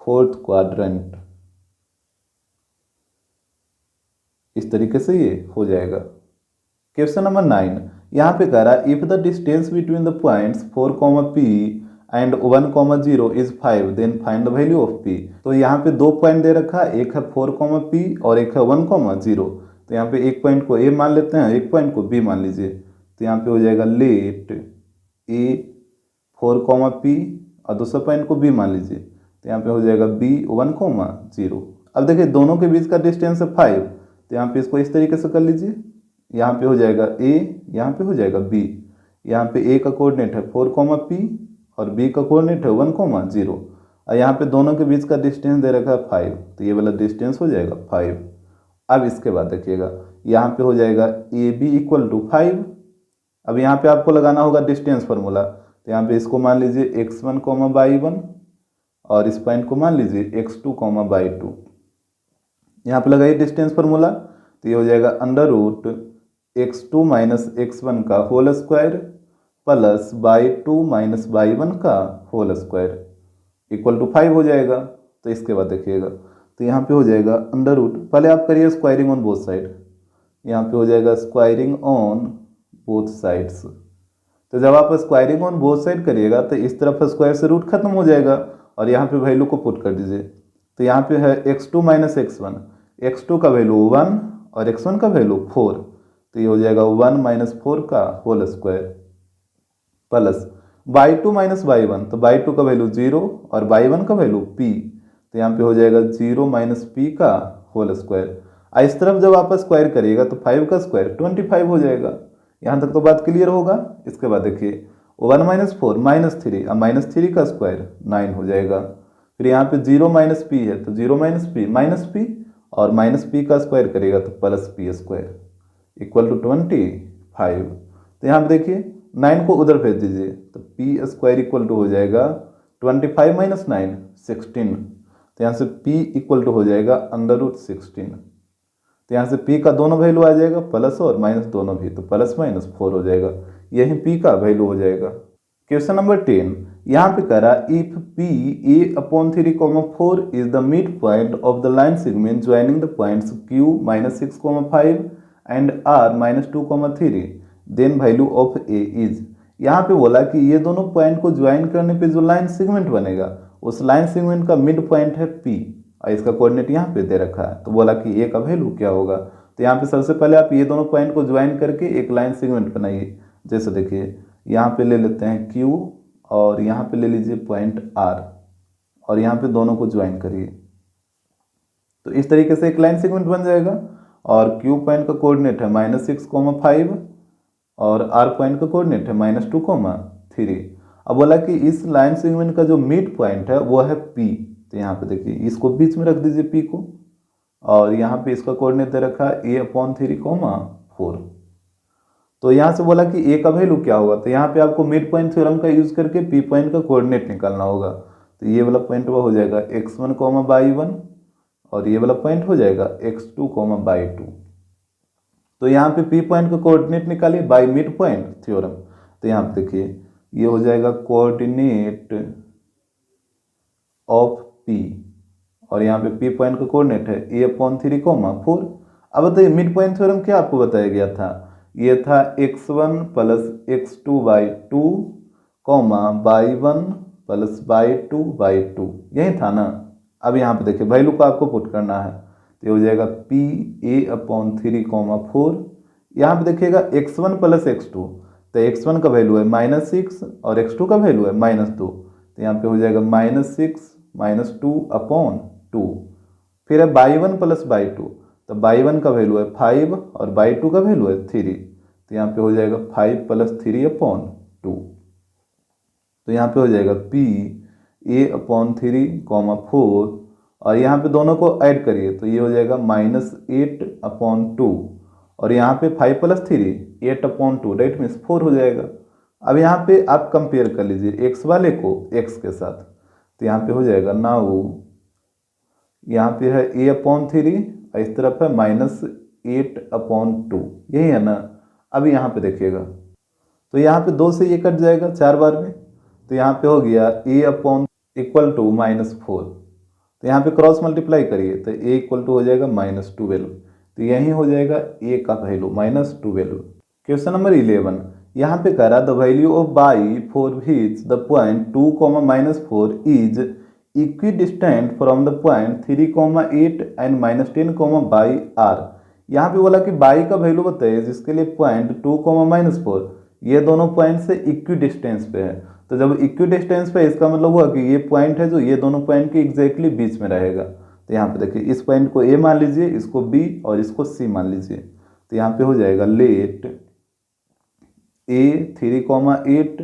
fourth quadrant, इस तरीके से ये हो जाएगा। क्वेश्चन नंबर 9 यहाँ पे कह रहा है if the distance between the points 4, P and 1, 0 is 5 then find the value of P। तो यहाँ पे दो पॉइंट दे रखा है, एक है 4, P और एक है 1, 0। तो यहाँ पे एक पॉइंट को ए मान लेते हैं, एक पॉइंट को बी मान लीजिए। तो यहाँ पे हो जाएगा लेट ए 4, P और दूसरा पॉइंट को बी मान लीजिए। तो यहाँ पे हो जाएगा बी 1, 0। अब देखिए दोनों के बीच का डिस्टेंस है 5, तो यहाँ पे इसको इस तरीके से कर लीजिए। यहाँ पे हो जाएगा ए, यहाँ पे हो जाएगा बी। यहाँ पे ए का कोऑर्डिनेट है 4, P और बी का कोऑर्डिनेट है 1, 0। और यहाँ पे दोनों के बीच का डिस्टेंस दे रखा है 5, तो ये वाला डिस्टेंस हो जाएगा 5। अब इसके बाद देखिएगा यहाँ पे हो जाएगा ए बी इक्वल टू 5। अब यहाँ पे आपको लगाना होगा डिस्टेंस फार्मूला। तो यहाँ पे इसको मान लीजिए x1, y1 और इस पॉइंट को मान लीजिए x2, y2। यहाँ पे लगाइए डिस्टेंस फार्मूला। तो ये हो जाएगा √x2 माइनस x1 का whole square plus y2 minus y1 का होल स्क्वायर इक्वल टू 5 हो जाएगा। तो इसके बाद देखिएगा तो यहाँ पे हो जाएगा पहले आप करिए स्क्वायरिंग ऑन बोथ साइड। यहाँ पे हो जाएगा स्क्वायरिंग ऑन बोथ साइड्स। तो जब आप स्क्वायरिंग ऑन बोथ साइड करिएगा तो इस तरफ स्क्वायर से रूट खत्म हो जाएगा और यहाँ पे वैल्यू को पुट कर दीजिए। तो यहाँ पे है x2 माइनस x1, x2 का वैल्यू 1 और x1 का वैल्यू 4। तो ये हो जाएगा 1 माइनस 4 का whole square plus y2 minus y1, तो y2 का वैल्यू 0 और y1 का वैल्यू p। तो यहाँ पे हो जाएगा 0 माइनस p का होल स्क्वायर। इस तरफ जब आप स्क्वायर करिएगा तो 5 का स्क्वायर 25 हो जाएगा। यहाँ तक तो बात क्लियर होगा। इसके बाद देखिए 1 माइनस 4 माइनस 3, अब माइनस 3 का स्क्वायर 9 हो जाएगा। फिर यहाँ पे 0 माइनस पी है तो 0 माइनस पी और माइनस पी का स्क्वायर करेगा तो plus P square equal to 25। तो यहाँ पे देखिए 9 को उधर भेज दीजिए तो पी स्क्वायर इक्वल टू हो जाएगा 25 माइनस 9 16। तो यहाँ से p इक्वल टू हो जाएगा √16। तो यहाँ से p का दोनों वैल्यू आ जाएगा प्लस और माइनस दोनों भी, तो प्लस माइनस 4 हो जाएगा। यही p का वैल्यू हो जाएगा। क्वेश्चन नंबर 10 यहाँ पे कह रहा इफ p a/3, 4 is the mid point of the line segment joining the points q -6, 5 and r -2, 3 then value of a is. यहाँ पे बोला कि ये दोनों पॉइंट को ज्वाइन करने पे जो लाइन सेगमेंट बनेगा उस लाइन सेगमेंट का मिड पॉइंट है p और इसका कोऑर्डिनेट यहाँ पे दे रखा है। तो बोला कि a का वैल्यू क्या होगा। तो यहाँ पे सबसे पहले आप ये दोनों पॉइंट को ज्वाइन करके एक लाइन सेगमेंट बनाइए। जैसे देखिए यहाँ पे ले लेते हैं q और यहाँ पे ले लीजिए पॉइंट r और यहाँ पे दोनों को ज्वाइन करिए। तो इस तरीके से एक लाइन सेगमेंट बन जाएगा। और q पॉइंट का कोऑर्डिनेट है -6, 5 और r पॉइंट का कोऑर्डिनेट है -2, 3। अब बोला कि इस लाइन सेगमेंट का जो मिड पॉइंट है वो है p। तो यहाँ पे देखिए इसको बीच में रख दीजिए p को और यहाँ पे इसका कोऑर्डिनेट दे रखा है a/3, 4। तो यहाँ से बोला कि a का वैल्यू क्या होगा। तो यहाँ पे आपको मिड पॉइंट थ्योरम का यूज करके p पॉइंट का कोऑर्डिनेट निकालना होगा। तो ये वाला पॉइंट वो हो जाएगा x1, y1 और ये वाला पॉइंट हो जाएगा x2, y2। तो यहाँ पे p पॉइंट का कोऑर्डिनेट निकालिए बाय मिड पॉइंट थ्योरम। तो यहाँ पे देखिए ये हो जाएगा कोऑर्डिनेट ऑफ p और यहाँ पे p पॉइंट का कोऑर्डिनेट है a/3, 4। अब बताइए मिड पॉइंट थ्योरम क्या आपको बताया गया था। ये था x1 plus x2/2, y1 plus y2/2, यही था ना। अब यहाँ पे देखिए वैल्यू को आपको पुट करना है। तो ये हो जाएगा p a/3, 4। यहाँ पे देखिएगा x1 प्लस x2, तो x1 का वैल्यू है -6 और x2 का वैल्यू है -2। तो यहाँ पे हो जाएगा -6 -2/2। फिर है y1 प्लस y2, तो y1 का वैल्यू है 5 और y2 का वैल्यू है 3। तो यहाँ पे हो जाएगा 5 प्लस 3/2। तो यहाँ पे हो जाएगा p a/3, 4 और यहाँ पे दोनों को ऐड करिए तो ये हो जाएगा -8/2 और यहाँ पे 5 प्लस 3 8/2 डेट मीन्स 4 हो जाएगा। अब यहाँ पे आप कंपेयर कर लीजिए x वाले को x के साथ। तो यहाँ पे हो जाएगा नाउ यहाँ पे है a/3 इस तरफ है -8/2, यही है ना। अब यहाँ पे देखिएगा तो यहाँ पे 2 से ये कट जाएगा 4 बार में। तो यहाँ पे हो गया a/4। तो यहाँ पे क्रॉस मल्टीप्लाई करिए तो a इक्वल टू हो जाएगा -12। तो यही हो जाएगा a का वैल्यू -12। क्वेश्चन नंबर 11 यहाँ पे कह रहा the value of y for which the point 2, -4 is equidistant from the point 3, 8 and -10, by r। यहाँ पे बोला कि बाई का वैल्यू बताइए जिसके लिए पॉइंट 2, -4 ये दोनों पॉइंट से इक्वी डिस्टेंस पे है। तो जब इक्वी डिस्टेंस पे इसका मतलब हुआ कि ये पॉइंट है जो ये दोनों पॉइंट के एग्जैक्टली बीच में रहेगा। तो यहाँ पे देखिए इस पॉइंट को ए मान लीजिए, इसको बी और इसको सी मान लीजिए। तो यहाँ पे हो जाएगा लेट ए 3, 8,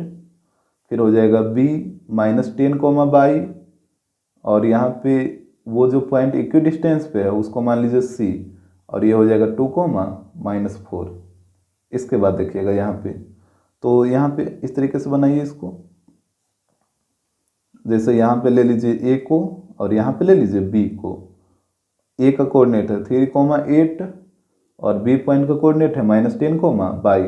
फिर हो जाएगा बी -10, बाई, और यहाँ पे वो जो पॉइंट इक्वी डिस्टेंस पे है उसको मान लीजिए सी, और ये हो जाएगा 2, -4। इसके बाद देखिएगा यहाँ पे, तो यहाँ पे इस तरीके से बनाइए इसको। जैसे यहाँ पे ले लीजिए ए को और यहाँ पे ले लीजिए बी को। ए का कोऑर्डिनेट है 3, 8 और बी पॉइंट का कोऑर्डिनेट है -10, बाई।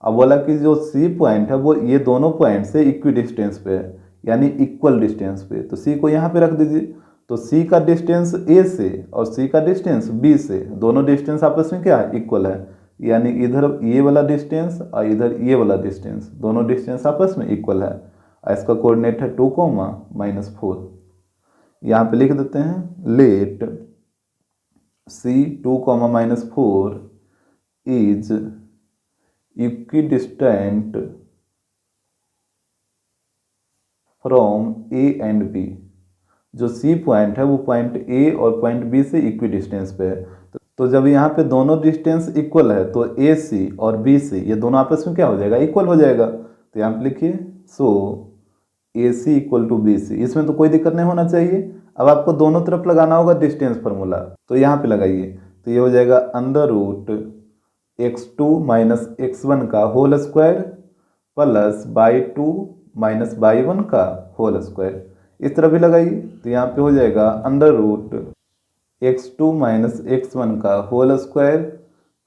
अब बोला कि जो सी पॉइंट है वो ये दोनों पॉइंट से इक्वी डिस्टेंस पे है, यानी इक्वल डिस्टेंस पे। तो सी को यहाँ पे रख दीजिए। तो सी का डिस्टेंस ए से और सी का डिस्टेंस बी से, दोनों डिस्टेंस आपस में क्या है, इक्वल है। यानी इधर ये वाला डिस्टेंस और इधर ये वाला डिस्टेंस, दोनों डिस्टेंस आपस में इक्वल है। इसका कोऑर्डिनेट है 2, -4। यहाँ पे लिख देते हैं let C 2, -4 is equidistant from A and B. जो सी पॉइंट है वो पॉइंट ए और पॉइंट बी से इक्वी डिस्टेंस पे है। तो जब यहाँ पे दोनों डिस्टेंस इक्वल है तो ए सी और बी सी ये दोनों आपस में क्या हो जाएगा, इक्वल हो जाएगा। तो यहाँ पे लिखिए सो ए सी इक्वल टू बी सी। इसमें तो कोई दिक्कत नहीं होना चाहिए। अब आपको दोनों तरफ लगाना होगा डिस्टेंस फार्मूला, तो यहाँ पे लगाइए। तो ये हो जाएगा √x2 - x1 का whole square plus y 2 - y 1 का होल स्क्वायर। इस तरह भी लगाइए। तो यहाँ पे हो जाएगा √x2 - x1 का whole square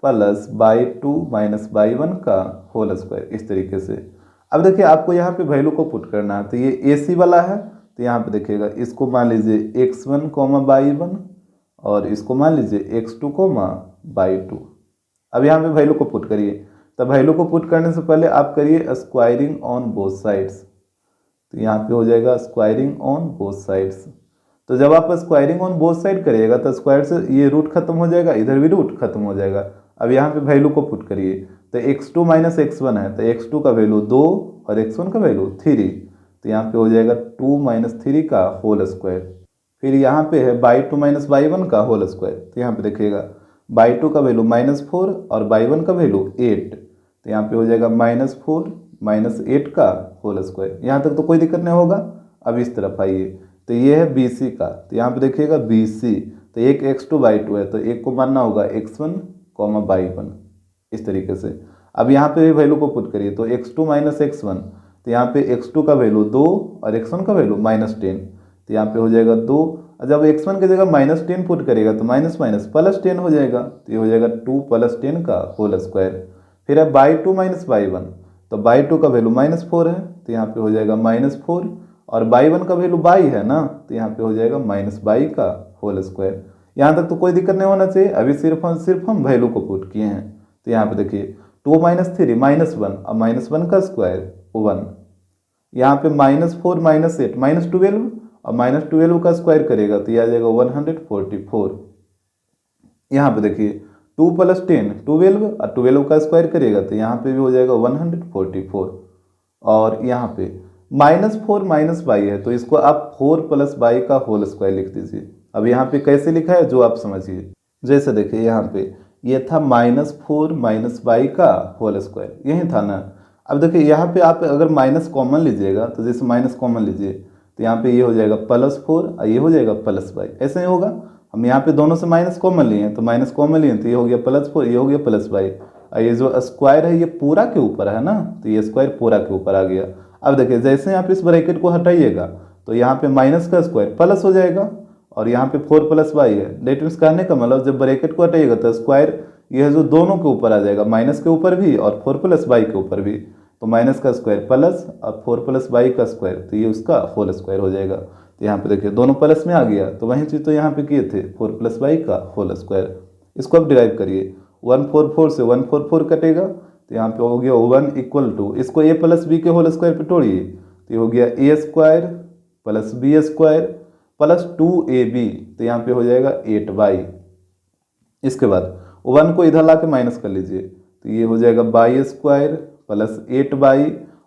plus y 2 - y 1 का होल स्क्वायर, इस तरीके से। अब देखिए आपको यहाँ पे वैल्यू को पुट करना है। तो ये ए सी वाला है, तो यहाँ पे देखिएगा इसको मान लीजिए x1, बाई 1 और इसको मान लीजिए x2, बाई 2। अब यहाँ पे वैल्यू को पुट करिए। तब वैल्यू को पुट करने से पहले आप करिए स्क्वायरिंग ऑन बोथ साइड्स। तो यहाँ पे हो जाएगा स्क्वायरिंग ऑन बोथ साइड्स। तो जब आप स्क्वायरिंग ऑन बोथ साइड करिएगा तो स्क्वायर से ये रूट खत्म हो जाएगा, इधर भी रूट खत्म हो जाएगा। अब यहाँ पे वैल्यू को पुट करिए। तो x2 - x1 है, तो x2 का वैल्यू 2 और x1 का वैल्यू 3। तो यहाँ पे हो जाएगा 2 - 3 का होल स्क्वायर। फिर यहाँ पे है बाई 2 - बाई 1 का होल स्क्वायर। तो यहाँ पे देखिएगा बाई 2 का वैल्यू -4 और बाई 1 का वैल्यू 8। तो यहाँ पे हो जाएगा -4 - 8 का होल स्क्वायर। यहाँ तक तो कोई दिक्कत नहीं होगा। अब इस तरफ आइए। तो ये है बी सी का। तो यहाँ पे देखिएगा बी सी, तो एक x2 बाई 2 है, तो एक को मानना होगा x1, बाई 1, इस तरीके से। अब यहाँ पे वैल्यू को पुट करिए। तो x2 - x1, तो यहाँ पे x2 का वैल्यू 2 और x1 का वैल्यू -10। तो यहाँ पे हो जाएगा 2। जब x1 की जगह -10 पुट करेगा तो माइनस माइनस प्लस 10 हो जाएगा। तो ये हो जाएगा 2 + 10 का होल स्क्वायर। फिर है बाई 2 - बाई 1, तो बाई 2 का वैल्यू -4 है, तो यहाँ पे हो जाएगा -4, और बाई 1 का वैल्यू बाई है ना, तो यहाँ पे हो जाएगा -बाई का होल स्क्वायर। यहाँ तक तो कोई दिक्कत नहीं होना चाहिए। अभी सिर्फ हम वैल्यू को पुट किए हैं। तो यहाँ पे देखिए 2 - 3 -1, अब -1 का स्क्वायर 1, यहाँ पे -4 - 8 -12, और -12 का स्क्वायर करेगा तो ये आ जाएगा 144। यहाँ पे देखिए 2 + 10 12, और 12 का स्क्वायर करेगा तो यहाँ पे भी हो जाएगा 144। और यहाँ पे -4 - बाई है, तो इसको आप 4 + बाई का होल स्क्वायर लिख दीजिए। अब यहाँ पे कैसे लिखा है जो आप समझिए। जैसे देखिए यहाँ पे ये था -4 - बाई का होल स्क्वायर, यही था ना। अब देखिए यहाँ पे आप अगर माइनस कॉमन लीजिएगा, तो जैसे माइनस कॉमन लीजिए तो यहाँ पे ये हो जाएगा +4 और ये हो जाएगा +बाई, ऐसे ही होगा। हम यहाँ पे दोनों से माइनस कॉमन लिए हैं, तो माइनस कॉमन लिए तो ये हो गया +4, ये हो गया +बाई। और ये जो स्क्वायर है ये पूरा के ऊपर है ना, तो ये स्क्वायर पूरा के ऊपर आ गया। अब देखिए जैसे आप इस ब्रैकेट को हटाइएगा तो यहाँ पे माइनस का स्क्वायर प्लस हो जाएगा, और यहाँ पे 4 + बाई है। डेट मीन्स कहने का मतलब जब ब्रैकेट को हटाइएगा तो स्क्वायर ये जो दोनों के ऊपर आ जाएगा, माइनस के ऊपर भी और 4 + बाई के ऊपर भी। तो माइनस का स्क्वायर प्लस और 4 + बाई का स्क्वायर, तो ये उसका होल स्क्वायर हो जाएगा। तो यहाँ पे देखिए दोनों प्लस में आ गया, तो वही चीज़ तो यहाँ पे किए थे 4 + बाई का होल स्क्वायर। इसको अब डिराइव करिए। 144 से 144 कटेगा, तो यहाँ पे हो गया 1 = इसको a + b के होल स्क्वायर पे तोड़िए, तो ये हो गया a² + b² + 2ab, तो यहाँ पे हो जाएगा 8 बाई। इसके बाद 1 को इधर ला के माइनस कर लीजिए, तो ये हो जाएगा बाई स्क्वायर प्लस 8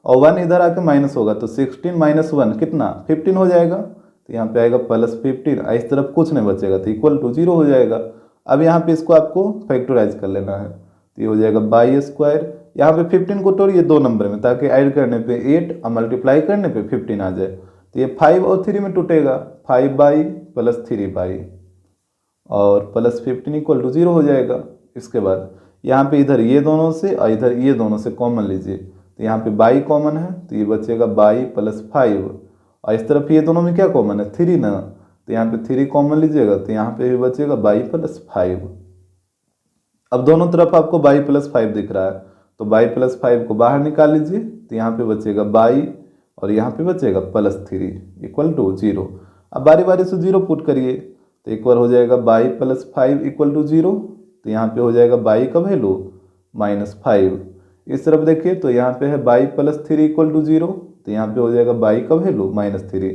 और 1 इधर आके माइनस होगा तो 16 माइनस 1 कितना 15 हो जाएगा, तो यहाँ पे आएगा प्लस 15, इस तरफ कुछ नहीं बचेगा तो इक्वल टू 0 हो जाएगा। अब यहाँ पे इसको आपको फैक्टराइज कर लेना है, तो ये हो जाएगा बाई स्क्वायर, यहाँ पे 15 को तोड़िए 2 नंबर में ताकि ऐड करने पे 8 और मल्टीप्लाई करने पे 15 आ जाए, तो ये 5 और 3 में टूटेगा, 5 प्लस 3 और प्लस 15 इक्वल टू 0 हो जाएगा। इसके बाद यहाँ पे इधर ये दोनों से और इधर ये दोनों से कॉमन लीजिए, तो यहाँ पे बाई कॉमन है तो ये बचेगा बाई प्लस 5 और इस तरफ ये दोनों में क्या कॉमन है 3 ना, तो यहाँ पे 3 कॉमन लीजिएगा तो यहाँ पे भी बचेगा बाई प्लस 5। अब दोनों तरफ आपको बाई प्लस 5 दिख रहा है तो बाई प्लस 5 को बाहर निकाल लीजिए, तो यहाँ पे बचेगा बाई और यहाँ पे बचेगा प्लस 3 इक्वल टू 0। अब बारी बारी से 0 पुट करिए, तो एक बार हो जाएगा बाई प्लस 5 इक्वल टू 0, तो यहाँ पे हो जाएगा बाई का वैल्यू -5। इस तरफ देखिए तो यहाँ पे है बाई प्लस 3 इक्वल टू 0, तो यहाँ पे हो जाएगा बाई का वैल्यू -3,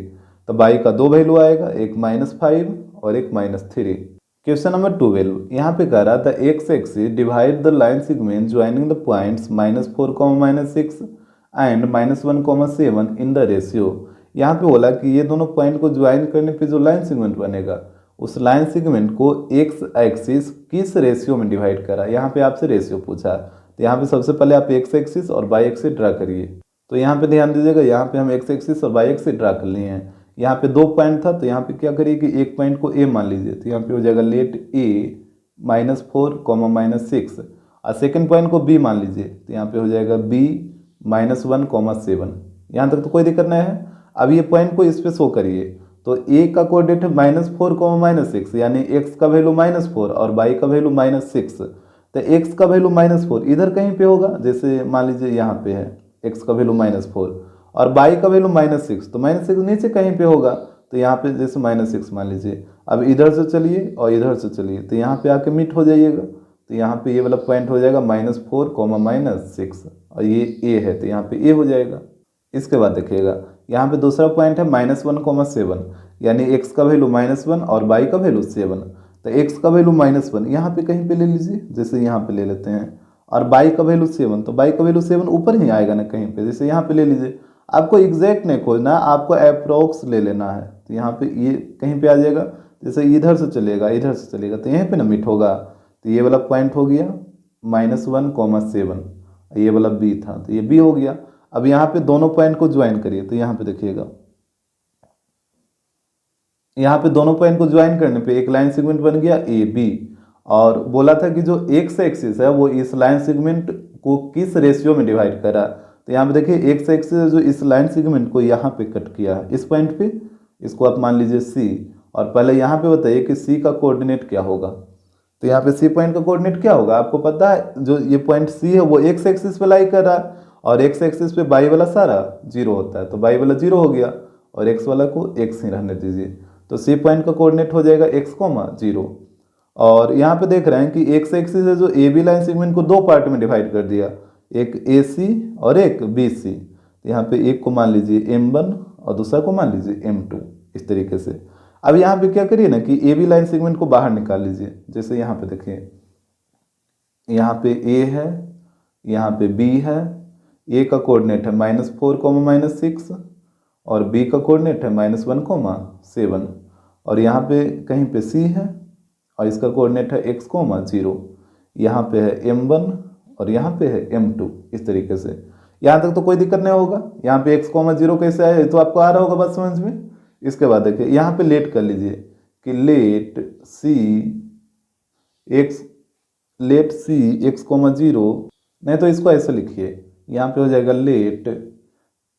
तो बाई का 2 वैल्यू आएगा, एक -5 और एक -3। क्वेश्चन नंबर 12 यहाँ पे कह रहा था x axis divide the line segment joining the points -4, -6 and -1, 7 in the ratio. यहाँ पे बोला कि ये दोनों पॉइंट को ज्वाइन करने पे जो लाइन सेगमेंट बनेगा उस लाइन सेगमेंट को एक्स एक्सिस किस रेशियो में डिवाइड करा। यहाँ पे आपसे रेशियो पूछा, तो यहाँ पे सबसे पहले आप एक्स एक्सिस और वाई एक्सिस ड्रा करिए। तो यहाँ पे ध्यान दीजिएगा, यहाँ पे हम एक्स एक्सिस और वाई एक्सिस ड्रा कर लिए हैं। यहाँ पे 2 पॉइंट था तो यहाँ पे क्या करिए कि एक पॉइंट को ए मान लीजिए, तो यहाँ पे हो जाएगा लेट ए -4, -6 और सेकेंड पॉइंट को बी मान लीजिए, तो यहाँ पे हो जाएगा बी -1, 7। यहाँ तक तो कोई दिक्कत नहीं है। अब ये पॉइंट को इस पे शो करिए, तो ए का कोऑर्डिनेट है -4, -6 यानी एक्स का वैल्यू -4 और वाई का वैल्यू -6, तो एक्स का वैल्यू -4 इधर कहीं पे होगा, जैसे मान लीजिए यहाँ पे है एक्स का वैल्यू -4 और वाई का वैल्यू -6, तो -6 नीचे कहीं पे होगा, तो यहाँ पे जैसे -6 मान लीजिए। अब इधर से चलिए और इधर से चलिए, तो यहाँ पे आके मीट हो जाइएगा, तो यहाँ पे ये वाला पॉइंट हो जाएगा -4, -6 और ये ए है तो यहाँ पे ए हो जाएगा। इसके बाद देखिएगा यहाँ पे दूसरा पॉइंट है -1, 7 यानी एक्स का वैल्यू -1 और वाई का वैल्यू 7, तो एक्स का वैल्यू -1 यहाँ पे कहीं पे ले लीजिए, जैसे यहाँ पे ले लेते हैं, और वाई का वैल्यू 7, तो वाई का वैल्यू 7 ऊपर ही आएगा ना कहीं पे, जैसे यहाँ पे ले लीजिए। आपको एग्जैक्ट नहीं खोजना, आपको अप्रोक्स ले लेना है, तो यहाँ पे ये कहीं पे आ जाएगा, जैसे इधर से चलेगा इधर से चलेगा तो यहीं पे ना मिट होगा, तो ये वाला पॉइंट हो गया -1, 7, ये वाला बी था तो ये बी हो गया। अब यहाँ पे दोनों पॉइंट को ज्वाइन करिए, तो यहाँ पे देखिएगा यहाँ पे दोनों पॉइंट को ज्वाइन करने पे एक लाइन सेगमेंट बन गया ए बी, और बोला था कि जो एक्स एक्सिस है वो इस लाइन सेगमेंट को किस रेशियो में डिवाइड करा, तो यहाँ पे देखिए एक्स एक्सिस जो इस लाइन सेगमेंट को यहाँ पे कट किया है इस पॉइंट पे, इसको आप मान लीजिए सी, और पहले यहाँ पे बताइए कि सी का कोऑर्डिनेट क्या होगा। तो यहाँ पे सी पॉइंट का कोऑर्डिनेट क्या होगा आपको पता है, जो ये पॉइंट सी है वो एक्स एक्सिस पे लाई कर रहा है और एक्स एक्सिस पे वाई वाला सारा 0 होता है, तो वाई वाला 0 हो गया और एक्स वाला को एक्स ही रहने दीजिए, तो सी पॉइंट का कोऑर्डिनेट हो जाएगा x, 0। और यहाँ पे देख रहे हैं कि एक्स एक्सिस है जो ए बी लाइन सेगमेंट को 2 पार्ट में डिवाइड कर दिया, एक ए सी और एक बी सी, तो यहाँ पे एक को मान लीजिए m1 और दूसरा को मान लीजिए m2 इस तरीके से। अब यहाँ पे क्या करिए ना कि ए बी लाइन सेगमेंट को बाहर निकाल लीजिए, जैसे यहाँ पे देखिए यहाँ पे ए है यहाँ पे बी है, ए का कोऑर्डिनेट है -4, -6 और बी का कोऑर्डिनेट है -1, 7 और यहाँ पे कहीं पे सी है और इसका कोऑर्डिनेट है x, 0, यहाँ पे है m1 और यहाँ पे है m2 इस तरीके से। यहाँ तक तो कोई दिक्कत नहीं होगा। यहाँ पे x, 0 कैसे आया तो आपको आ रहा होगा बात समझ में। इसके बाद देखिए यहाँ पे लेट कर लीजिए कि लेट सी x, 0, नहीं तो इसको ऐसे लिखिए, यहाँ पे हो जाएगा let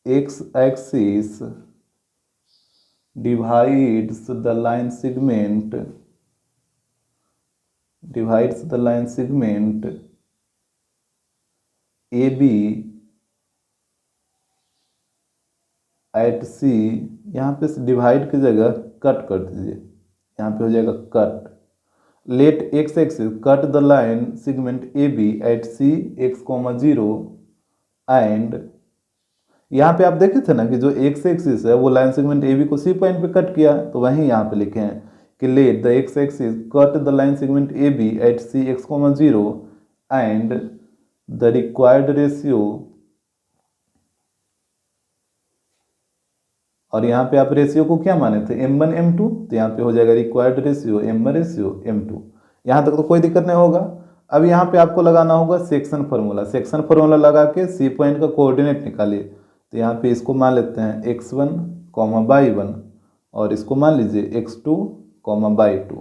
x axis divides the line segment AB at C, यहाँ पे डिवाइड की जगह कट कर दीजिए, यहाँ पे हो जाएगा cut, let x axis cut the line segment AB at C x, 0 and यहाँ पे आप देखे थे ना कि जो एक्स एक्सिस है वो लाइन सेगमेंट ए बी को सी पॉइंट पे कट किया है, तो वहीं यहाँ पे लिखे हैं कि let the X axis cut the line segment A B at C X comma 0 and the required ratio, और यहाँ पे आप रेशियो को क्या माने थे m1 m2, तो यहाँ पे हो जाएगा required ratio m1 ratio m2। यहाँ तक तो कोई दिक्कत नहीं होगा। अब यहाँ पे आपको लगाना होगा सेक्शन फार्मूला। सेक्शन फार्मूला लगा के सी पॉइंट का कोऑर्डिनेट निकालिए। तो यहाँ पे इसको मान लेते हैं x1 y1 और इसको मान लीजिए x2 y2।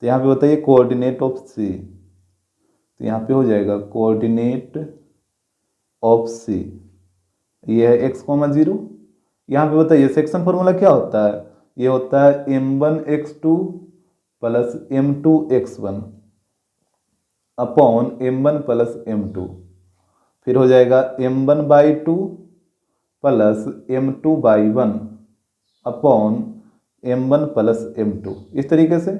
तो यहाँ पे बताइए कोऑर्डिनेट ऑफ सी, तो यहाँ पे हो जाएगा कोऑर्डिनेट ऑफ सी, ये है x, 0। यहाँ पे बताइए सेक्शन फार्मूला क्या होता है, ये होता है m1x2 plus m2x1 upon m1 plus m2, फिर हो जाएगा m1/2 plus m2/1 upon m1 plus m2, इस तरीके से।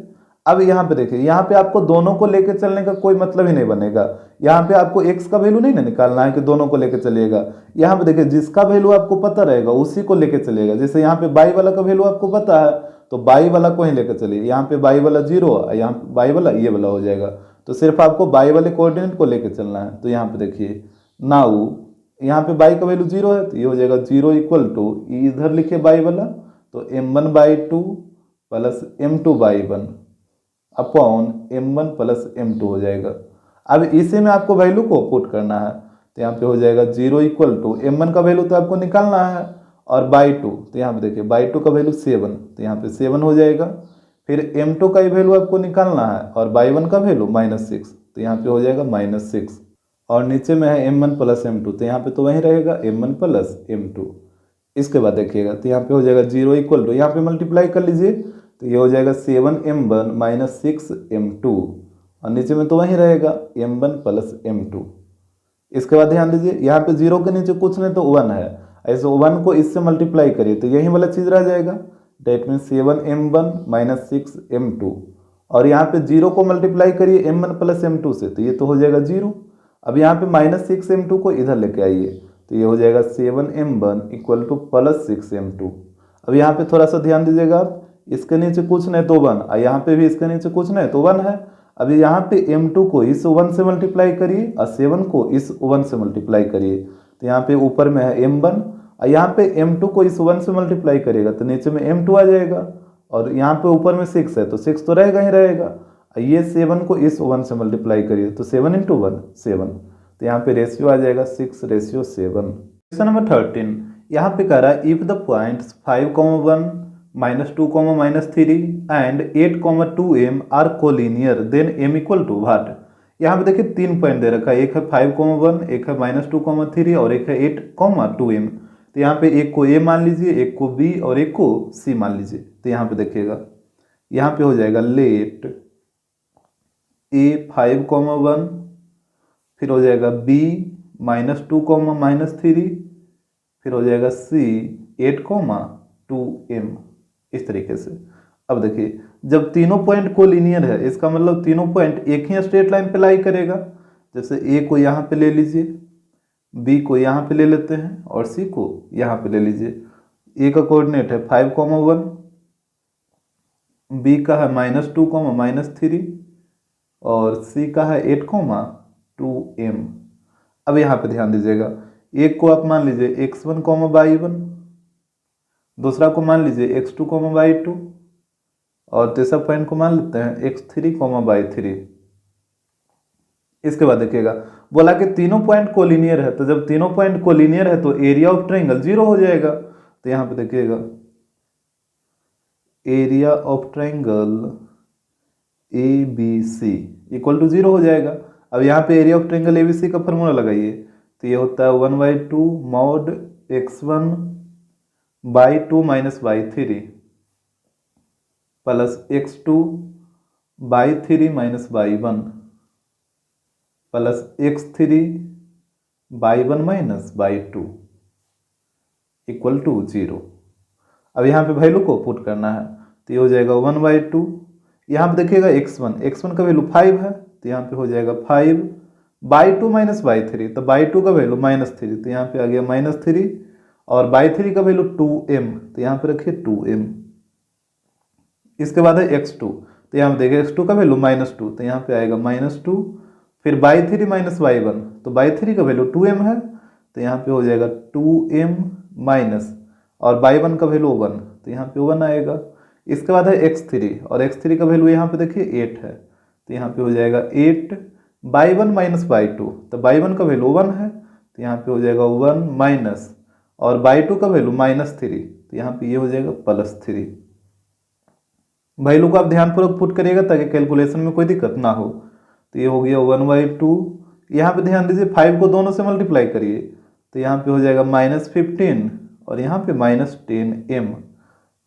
अब यहाँ पे देखिए, यहाँ पे आपको दोनों को लेकर चलने का कोई मतलब ही नहीं बनेगा। यहाँ पे आपको x का वैल्यू नहीं ना निकालना है कि दोनों को लेकर चलिएगा। यहाँ पे देखिए जिसका वैल्यू आपको पता रहेगा उसी को लेकर चलिएगा। जैसे यहाँ पे y वाला का वैल्यू आपको पता है तो y वाला को ही लेकर चलिए। यहाँ पे y वाला 0, यहाँ पे y वाला ये वाला हो जाएगा, तो सिर्फ आपको y वाले कोऑर्डिनेट को लेकर चलना है। तो यहाँ पे देखिए नाउ यहाँ पे y का वैल्यू 0 है तो ये हो जाएगा 0 इक्वल टू, इधर लिखिए y वाला, तो m1/2 plus m2/1 upon m1 plus m2 हो जाएगा। अब इसी में आपको वैल्यू को पुट करना है। तो यहाँ पे हो जाएगा 0 इक्वल टू, m1 का वैल्यू तो आपको निकालना है और बाई 2, तो यहाँ पे देखिए बाई 2 का वैल्यू 7, तो यहाँ पे 7 हो जाएगा। फिर m2 का ही वैल्यू आपको निकालना है और बाई 1 का वैल्यू -6, तो यहाँ पे हो जाएगा -6, और नीचे में है m1 प्लस m2, तो यहाँ पे तो वही रहेगा m1 प्लस m2। इसके बाद देखिएगा तो यहाँ पे हो जाएगा 0 इक्वल टू, यहाँ पे मल्टीप्लाई कर लीजिए तो ये हो जाएगा 7m1 माइनस 6m2, और नीचे में तो वही रहेगा m1 प्लस m2। इसके बाद ध्यान दीजिए यहाँ पे 0 के नीचे कुछ नहीं तो 1 है, ऐसे 1 को इससे मल्टीप्लाई करिए तो यही वाला चीज़ रह जाएगा, that mean 7m1 minus 6m2, और यहाँ पे 0 को मल्टीप्लाई करिए m1 प्लस m2 से, तो ये तो हो जाएगा 0। अब यहाँ पे -6m2 को इधर लेके आइए तो ये हो जाएगा 7m1 equal two plus 6m2। अब यहाँ पे थोड़ा सा ध्यान दीजिएगा आप, इसके नीचे कुछ नहीं तो 1, और यहाँ पे भी इसके नीचे कुछ नहीं तो 1 है। अभी यहाँ पे m2 को इस 1 से मल्टीप्लाई करिए और 7 को इस 1 से मल्टीप्लाई करिए, तो यहाँ पे ऊपर में है m1, और यहाँ पे m2 को इस 1 से मल्टीप्लाई करिएगा तो नीचे में m2 आ जाएगा, और यहाँ पे ऊपर में 6 है तो 6 तो रहेगा ही रहेगा। ये 7 को इस 1 से मल्टीप्लाई करिए तो 7 × 1 7, तो यहाँ पे रेशियो आ जाएगा 6:7। क्वेश्चन नंबर 13, यहाँ पे कह रहा है if the points 5,1 -2, -3 and 8,2m are collinear then m equal to what. यहाँ पे देखिए 3 पॉइंट दे रखा है, एक है 5,1, एक है -2,3 और एक है 8,2m। तो यहाँ पे एक को a मान लीजिए, एक को b और एक को c मान लीजिए। तो यहाँ पे देखिएगा, यहाँ पे हो जाएगा लेट a 5,1, फिर हो जाएगा b -2, -3, फिर हो जाएगा c 8,2m, इस तरीके से। अब देखिए जब तीनों पॉइंट को लीनियर है इसका मतलब तीनों पॉइंट एक ही स्ट्रेट लाइन पे लाई करेगा। जैसे a को यहाँ पे ले लीजिए, b को यहाँ पे ले लेते हैं और c को यहाँ पे ले लीजिए। a का कोऑर्डिनेट है 5,1, b का है -2, -3 और c का है 8,2m। अब यहाँ पे ध्यान दीजिएगा, एक को आप मान लीजिए x1, y1, दूसरा को मान लीजिए x2, y2 और तीसरा पॉइंट को मान लेते हैं x3, y3। इसके बाद देखिएगा बोला कि तीनों पॉइंट कोलिनियर है, तो जब तीनों पॉइंट कोलिनियर है तो एरिया ऑफ ट्रायंगल 0 हो जाएगा। तो यहाँ पे देखिएगा area of triangle ABC equal to 0 हो जाएगा। अब यहाँ पे एरिया ऑफ ट्रायंगल ABC का फॉर्मूला लगाइए, तो ये होता है 1/2 mod x1/2 - y3 plus x2/3 - y1 plus x3/1 - y2 equal to 0। अब यहाँ पे वैल्यू को पुट करना है, तो ये हो जाएगा 1/2। यहाँ पे देखिएगा x1 का वैल्यू 5 है, तो यहाँ पे हो जाएगा 5/2 - y3, तो y2 का वैल्यू -3, तो यहाँ पे आ गया -3, और y3 का वैल्यू 2m, तो यहाँ पे रखिए 2m। इसके बाद है x2, तो यहाँ पे देखिए x2 का वैल्यू -2, तो यहाँ पे आएगा -2, फिर y3 माइनस y1, तो y3 का वैल्यू 2m है, तो यहाँ पे हो जाएगा 2m माइनस, और y1 का वैल्यू 1, तो यहाँ पे 1 आएगा। इसके बाद है x3, और x3 का वैल्यू यहाँ पे देखिए 8 है, तो यहाँ पे हो जाएगा 8 y1 माइनस y2, तो y1 का वैल्यू 1 है, तो यहाँ पे हो जाएगा 1 माइनस, और y2 का वैल्यू -3, तो यहाँ पे ये हो जाएगा +3। वैल्यू को आप ध्यानपूर्वक पुट करिएगा ताकि कैलकुलेशन में कोई दिक्कत ना हो। तो ये हो गया 1/2। यहाँ पे ध्यान दीजिए 5 को दोनों से मल्टीप्लाई करिए, तो यहाँ पे हो जाएगा -15 और यहाँ पे -10m।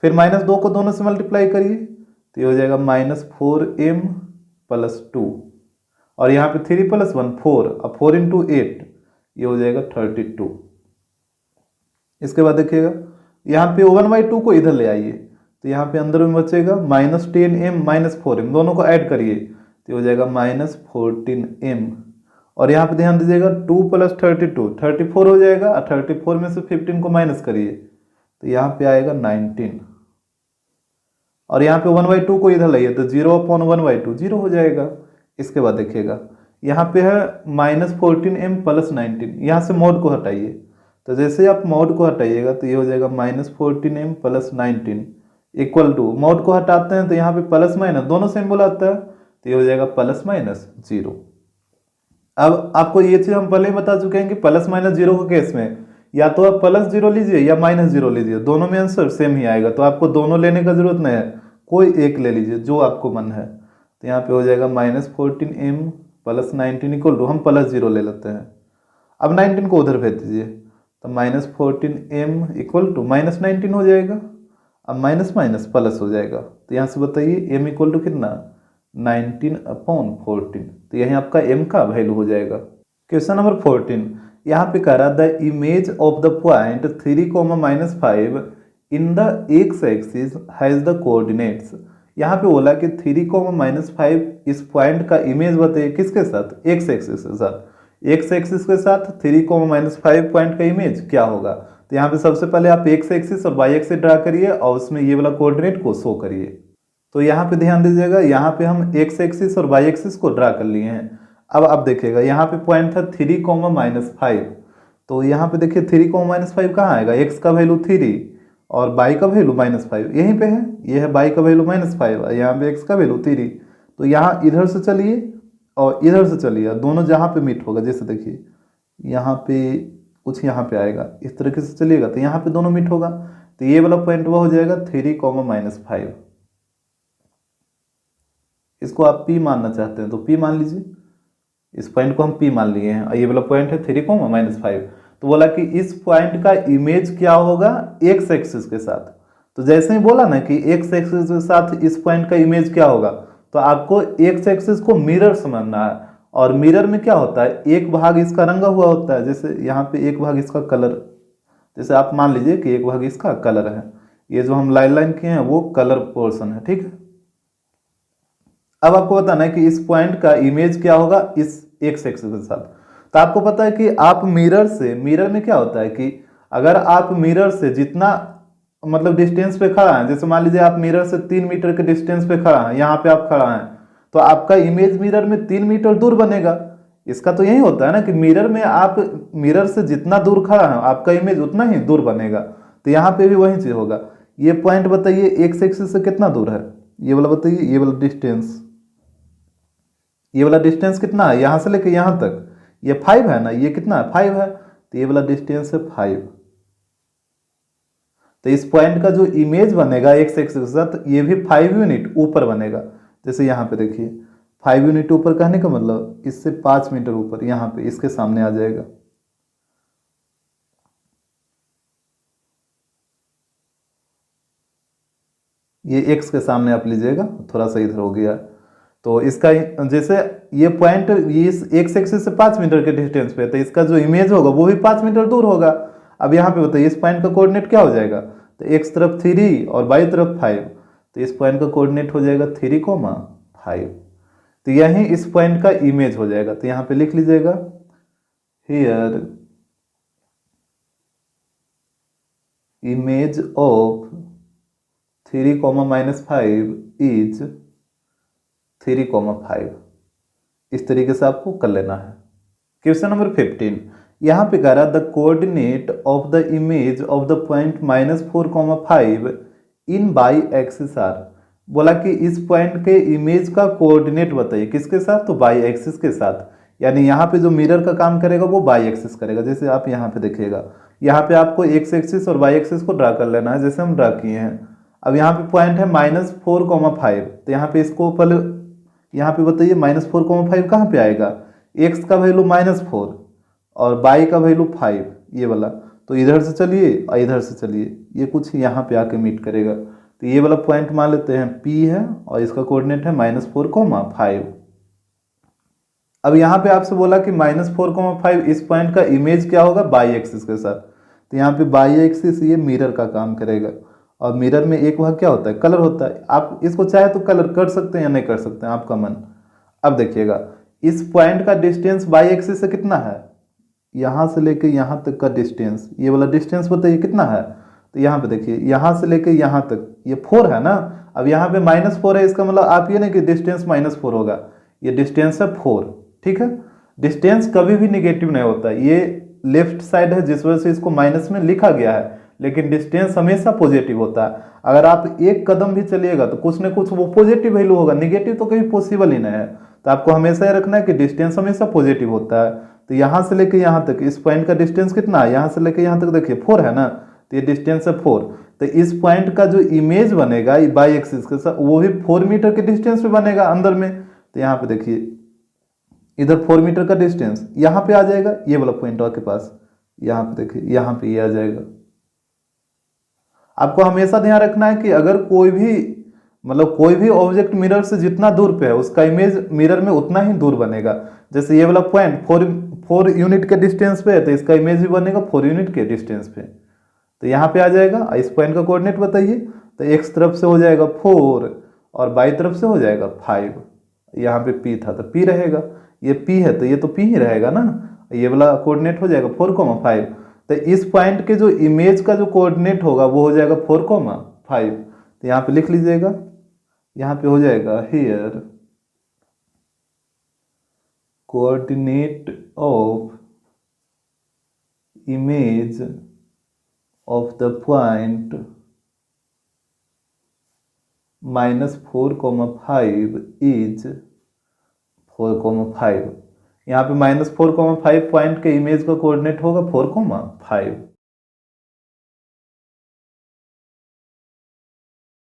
फिर -2 को दोनों से मल्टीप्लाई करिए, तो ये हो जाएगा -4m + 2, और यहाँ पे 3 + 1 4, अब 4 × 8 ये हो जाएगा 32। इसके बाद देखिएगा यहाँ पे 1/2 को इधर ले आइए, तो यहाँ पे अंदर में बचेगा -10m -4m, दोनों को ऐड करिए तो हो जाएगा -14m। और यहाँ पे ध्यान दीजिएगा 2 + 32 34 हो जाएगा, और 34 में से 15 को माइनस करिए तो यहाँ पे आएगा 19। और यहाँ पे 1/2 को इधर लाइए तो 0/1/2 0 हो जाएगा। इसके बाद देखिएगा यहाँ पे है -14m + 19, यहाँ से मॉड को हटाइए, तो जैसे आप मॉड को हटाइएगा तो ये हो जाएगा -14m + 19 इक्वल टू, मॉड को हटाते हैं तो यहाँ पे प्लस माइनस दोनों सिंबल आता है, तो ये हो जाएगा +-0। अब आपको ये चीज हम पहले ही बता चुके हैं कि +-0 के केस में या तो आप +0 लीजिए या -0 लीजिए, दोनों में आंसर सेम ही आएगा, तो आपको दोनों लेने का जरूरत नहीं है, कोई एक ले लीजिए जो आपको मन है। तो यहाँ पे हो जाएगा -14m + 19 इक्वल टू, हम +0 ले लेते हैं, अब 19 को उधर भेज दीजिए, तो -14m इक्वल टू -19 हो जाएगा, अब माइनस माइनस प्लस हो जाएगा, तो यहाँ से बताइए m इक्वल टू कितना 19/14, तो यही आपका m का वैल्यू हो जाएगा। क्वेश्चन नंबर 14, यहाँ पे कह रहा the image of the point 3, -5 in the X axis has the coordinates. यहाँ पे बोला कि 3, -5 इस पॉइंट का इमेज बताइए, किसके साथ, एक्स एक्सिस के साथ। एक्स एक्सिस के साथ 3, -5 पॉइंट का इमेज क्या होगा। तो यहाँ पे सबसे पहले आप एक्स एक्सिस और वाई एक्सिस ड्रा करिए और उसमें ये वाला कोऑर्डिनेट को शो करिए। तो यहाँ पे ध्यान दीजिएगा, यहाँ पे हम एक्स एक्सिस और वाई एक्सिस को ड्रा कर लिए हैं। अब आप देखिएगा यहाँ पे पॉइंट था 3, -5, तो यहाँ पे देखिए 3, -5 कहाँ आएगा, एक्स का वैल्यू 3 और वाई का वैल्यू -5 यहीं पे है, ये है वाई का वैल्यू -5, यहाँ पे एक्स का वैल्यू 3। तो यहाँ इधर से चलिए और इधर से चलिए, दोनों जहाँ पे मीट होगा, जैसे देखिए यहाँ पे कुछ यहाँ पे आएगा, इस तरीके से चलिएगा तो यहाँ पे दोनों मीट होगा, तो ये वाला पॉइंट वो हो जाएगा 3, -5। इसको आप P मानना चाहते हैं तो P मान लीजिए, इस पॉइंट को हम P मान लिए हैं, और ये वाला पॉइंट है 3, -5। तो बोला कि इस पॉइंट का इमेज क्या होगा एक्स एक्सिस के साथ। तो जैसे ही बोला ना कि एक्स एक्सिस के साथ इस पॉइंट का इमेज क्या होगा, तो आपको एक्स एक्सिस को मिरर समझना है, और मिरर में क्या होता है, एक भाग इसका रंगा हुआ होता है, जैसे यहाँ पे एक भाग इसका कलर, जैसे आप मान लीजिए कि एक भाग इसका कलर है, ये जो हम लाइन किए हैं वो कलर पोर्शन है, ठीक है। अब आपको बताना है कि इस पॉइंट का इमेज क्या होगा इस एक्स एक्सिस के साथ। तो आपको पता है कि आप मिरर में क्या होता है कि अगर आप मिरर से जितना मतलब डिस्टेंस पे खड़ा है, जैसे मान लीजिए आप मिरर से 3 मीटर के डिस्टेंस पे खड़ा है, यहाँ पे आप खड़ा हैं, तो आपका इमेज मिरर में 3 मीटर दूर बनेगा। इसका तो यही होता है ना कि मिरर में आप मिरर से जितना दूर खड़ा है आपका इमेज उतना ही दूर बनेगा, तो यहाँ पे भी वही चीज होगा। ये पॉइंट बताइए एक्स एक्सिस से कितना दूर है, ये वाला बताइए, ये वाला डिस्टेंस, ये वाला डिस्टेंस कितना है यहाँ से लेके यहाँ तक, ये 5 है ना, ये कितना है 5 है, तो ये वाला डिस्टेंस है 5। तो इस पॉइंट का जो इमेज बनेगा एक्स एक्सिस के साथ ये भी 5 यूनिट ऊपर बनेगा। जैसे यहाँ पे देखिए 5 यूनिट ऊपर कहने का मतलब इससे 5 मीटर ऊपर यहाँ पे इसके सामने आ जाएगा। ये x के सामने आप लीजिएगा, थोड़ा सा इधर हो गया, तो इसका जैसे ये पॉइंट ये इस एक्स एक्सिस से 5 मीटर के डिस्टेंस पे, तो इसका जो इमेज होगा वो भी 5 मीटर दूर होगा। अब यहाँ पे बताइए इस पॉइंट का कोऑर्डिनेट क्या हो जाएगा, तो x तरफ 3 और y तरफ 5, तो इस पॉइंट का कोऑर्डिनेट हो जाएगा 3, 5। तो यही इस पॉइंट का इमेज हो जाएगा। तो यहाँ पे लिख लीजिएगा हियर इमेज ऑफ 3, इज 3, 5। इस तरीके से आपको कर लेना है। क्वेश्चन नंबर 15, यहाँ पे कह रहा है the coordinate of the image of the point -4, 5 in y axis are. बोला कि इस पॉइंट के इमेज का कोऑर्डिनेट बताइए, किसके साथ? तो बाई एक्सिस के साथ। यानी यहाँ पे जो मिरर का काम करेगा वो बाई एक्सिस करेगा। जैसे आप यहाँ पे देखिएगा, यहाँ पे आपको एक्स एक्सिस और वाई एक्सिस को ड्रा कर लेना है, जैसे हम ड्रा किए हैं। अब यहाँ पे पॉइंट है -4, 5, तो यहाँ पे इसको पहले यहाँ पे बताइए -4, 5 कहाँ पे आएगा? एक्स का वैल्यू -4 और बाई का वैल्यू 5, ये वाला। तो इधर से चलिए और इधर से चलिए, ये कुछ यहाँ पे आके मीट करेगा। तो ये वाला पॉइंट मान लेते हैं P है और इसका कोऑर्डिनेट है -4, 5। अब यहाँ पे आपसे बोला कि -4, 5 इस पॉइंट का इमेज क्या होगा? बाई एक्सिस के साथ। तो यहाँ पे बाई एक्सिस ये मिरर का काम करेगा, और मिरर में एक वह क्या होता है? कलर होता है। आप इसको चाहे तो कलर कर सकते हैं या नहीं कर सकते हैं, आपका मन। अब देखिएगा, इस पॉइंट का डिस्टेंस बाई एक्सिस से कितना है? यहाँ से लेके यहाँ तक का डिस्टेंस, ये वाला डिस्टेंस बताइए कितना है? तो यहाँ पे देखिए, यहाँ से लेके यहाँ तक ये 4 है ना। अब यहाँ पे -4 है, इसका मतलब आप ये नहीं कि डिस्टेंस -4 होगा, ये डिस्टेंस है 4। ठीक है, डिस्टेंस कभी भी निगेटिव नहीं होता। ये लेफ्ट साइड है जिस वजह से इसको माइनस में लिखा गया है, लेकिन डिस्टेंस हमेशा पॉजिटिव होता है। अगर आप एक कदम भी चलिएगा तो कुछ ना कुछ वो पॉजिटिव वैल्यू होगा, निगेटिव तो कभी पॉसिबल ही नहीं है। तो आपको हमेशा ये रखना है कि डिस्टेंस हमेशा पॉजिटिव होता है। तो यहाँ से लेके यहाँ तक इस पॉइंट का डिस्टेंस कितना है? यहाँ से लेके यहाँ तक देखिए 4 है ना, तो ये डिस्टेंस है 4। तो इस पॉइंट का जो इमेज बनेगा बाई एक्सिस के साथ, वो भी 4 मीटर के डिस्टेंस पे बनेगा अंदर में। तो यहाँ पे देखिए, इधर 4 मीटर का डिस्टेंस यहाँ पे आ जाएगा, ये वाला पॉइंट आपके पास, यहाँ पे देखिए, यहाँ पे ये आ जाएगा। आपको हमेशा ध्यान रखना है कि अगर कोई भी ऑब्जेक्ट मिरर से जितना दूर पे है, उसका इमेज मिरर में उतना ही दूर बनेगा। जैसे ये वाला पॉइंट 4 यूनिट के डिस्टेंस पे है, तो इसका इमेज भी बनेगा 4 यूनिट के डिस्टेंस पे। तो यहाँ पे आ जाएगा। इस पॉइंट का कोऑर्डिनेट बताइए। तो एक्स तरफ से हो जाएगा 4 और बाई तरफ से हो जाएगा 5। यहाँ पे P था तो P रहेगा, ये P है तो ये तो P ही रहेगा ना। ये वाला कोऑर्डिनेट हो जाएगा 4, 5। तो इस पॉइंट के जो इमेज का जो कोऑर्डिनेट होगा वो हो जाएगा 4, 5। तो यहाँ पे लिख लीजिएगा, यहाँ पे हो जाएगा here coordinate of image of the point -4, 5 is 4, 5। यहाँ पे -4, 5 पॉइंट के इमेज का कोऑर्डिनेट होगा 4, 5।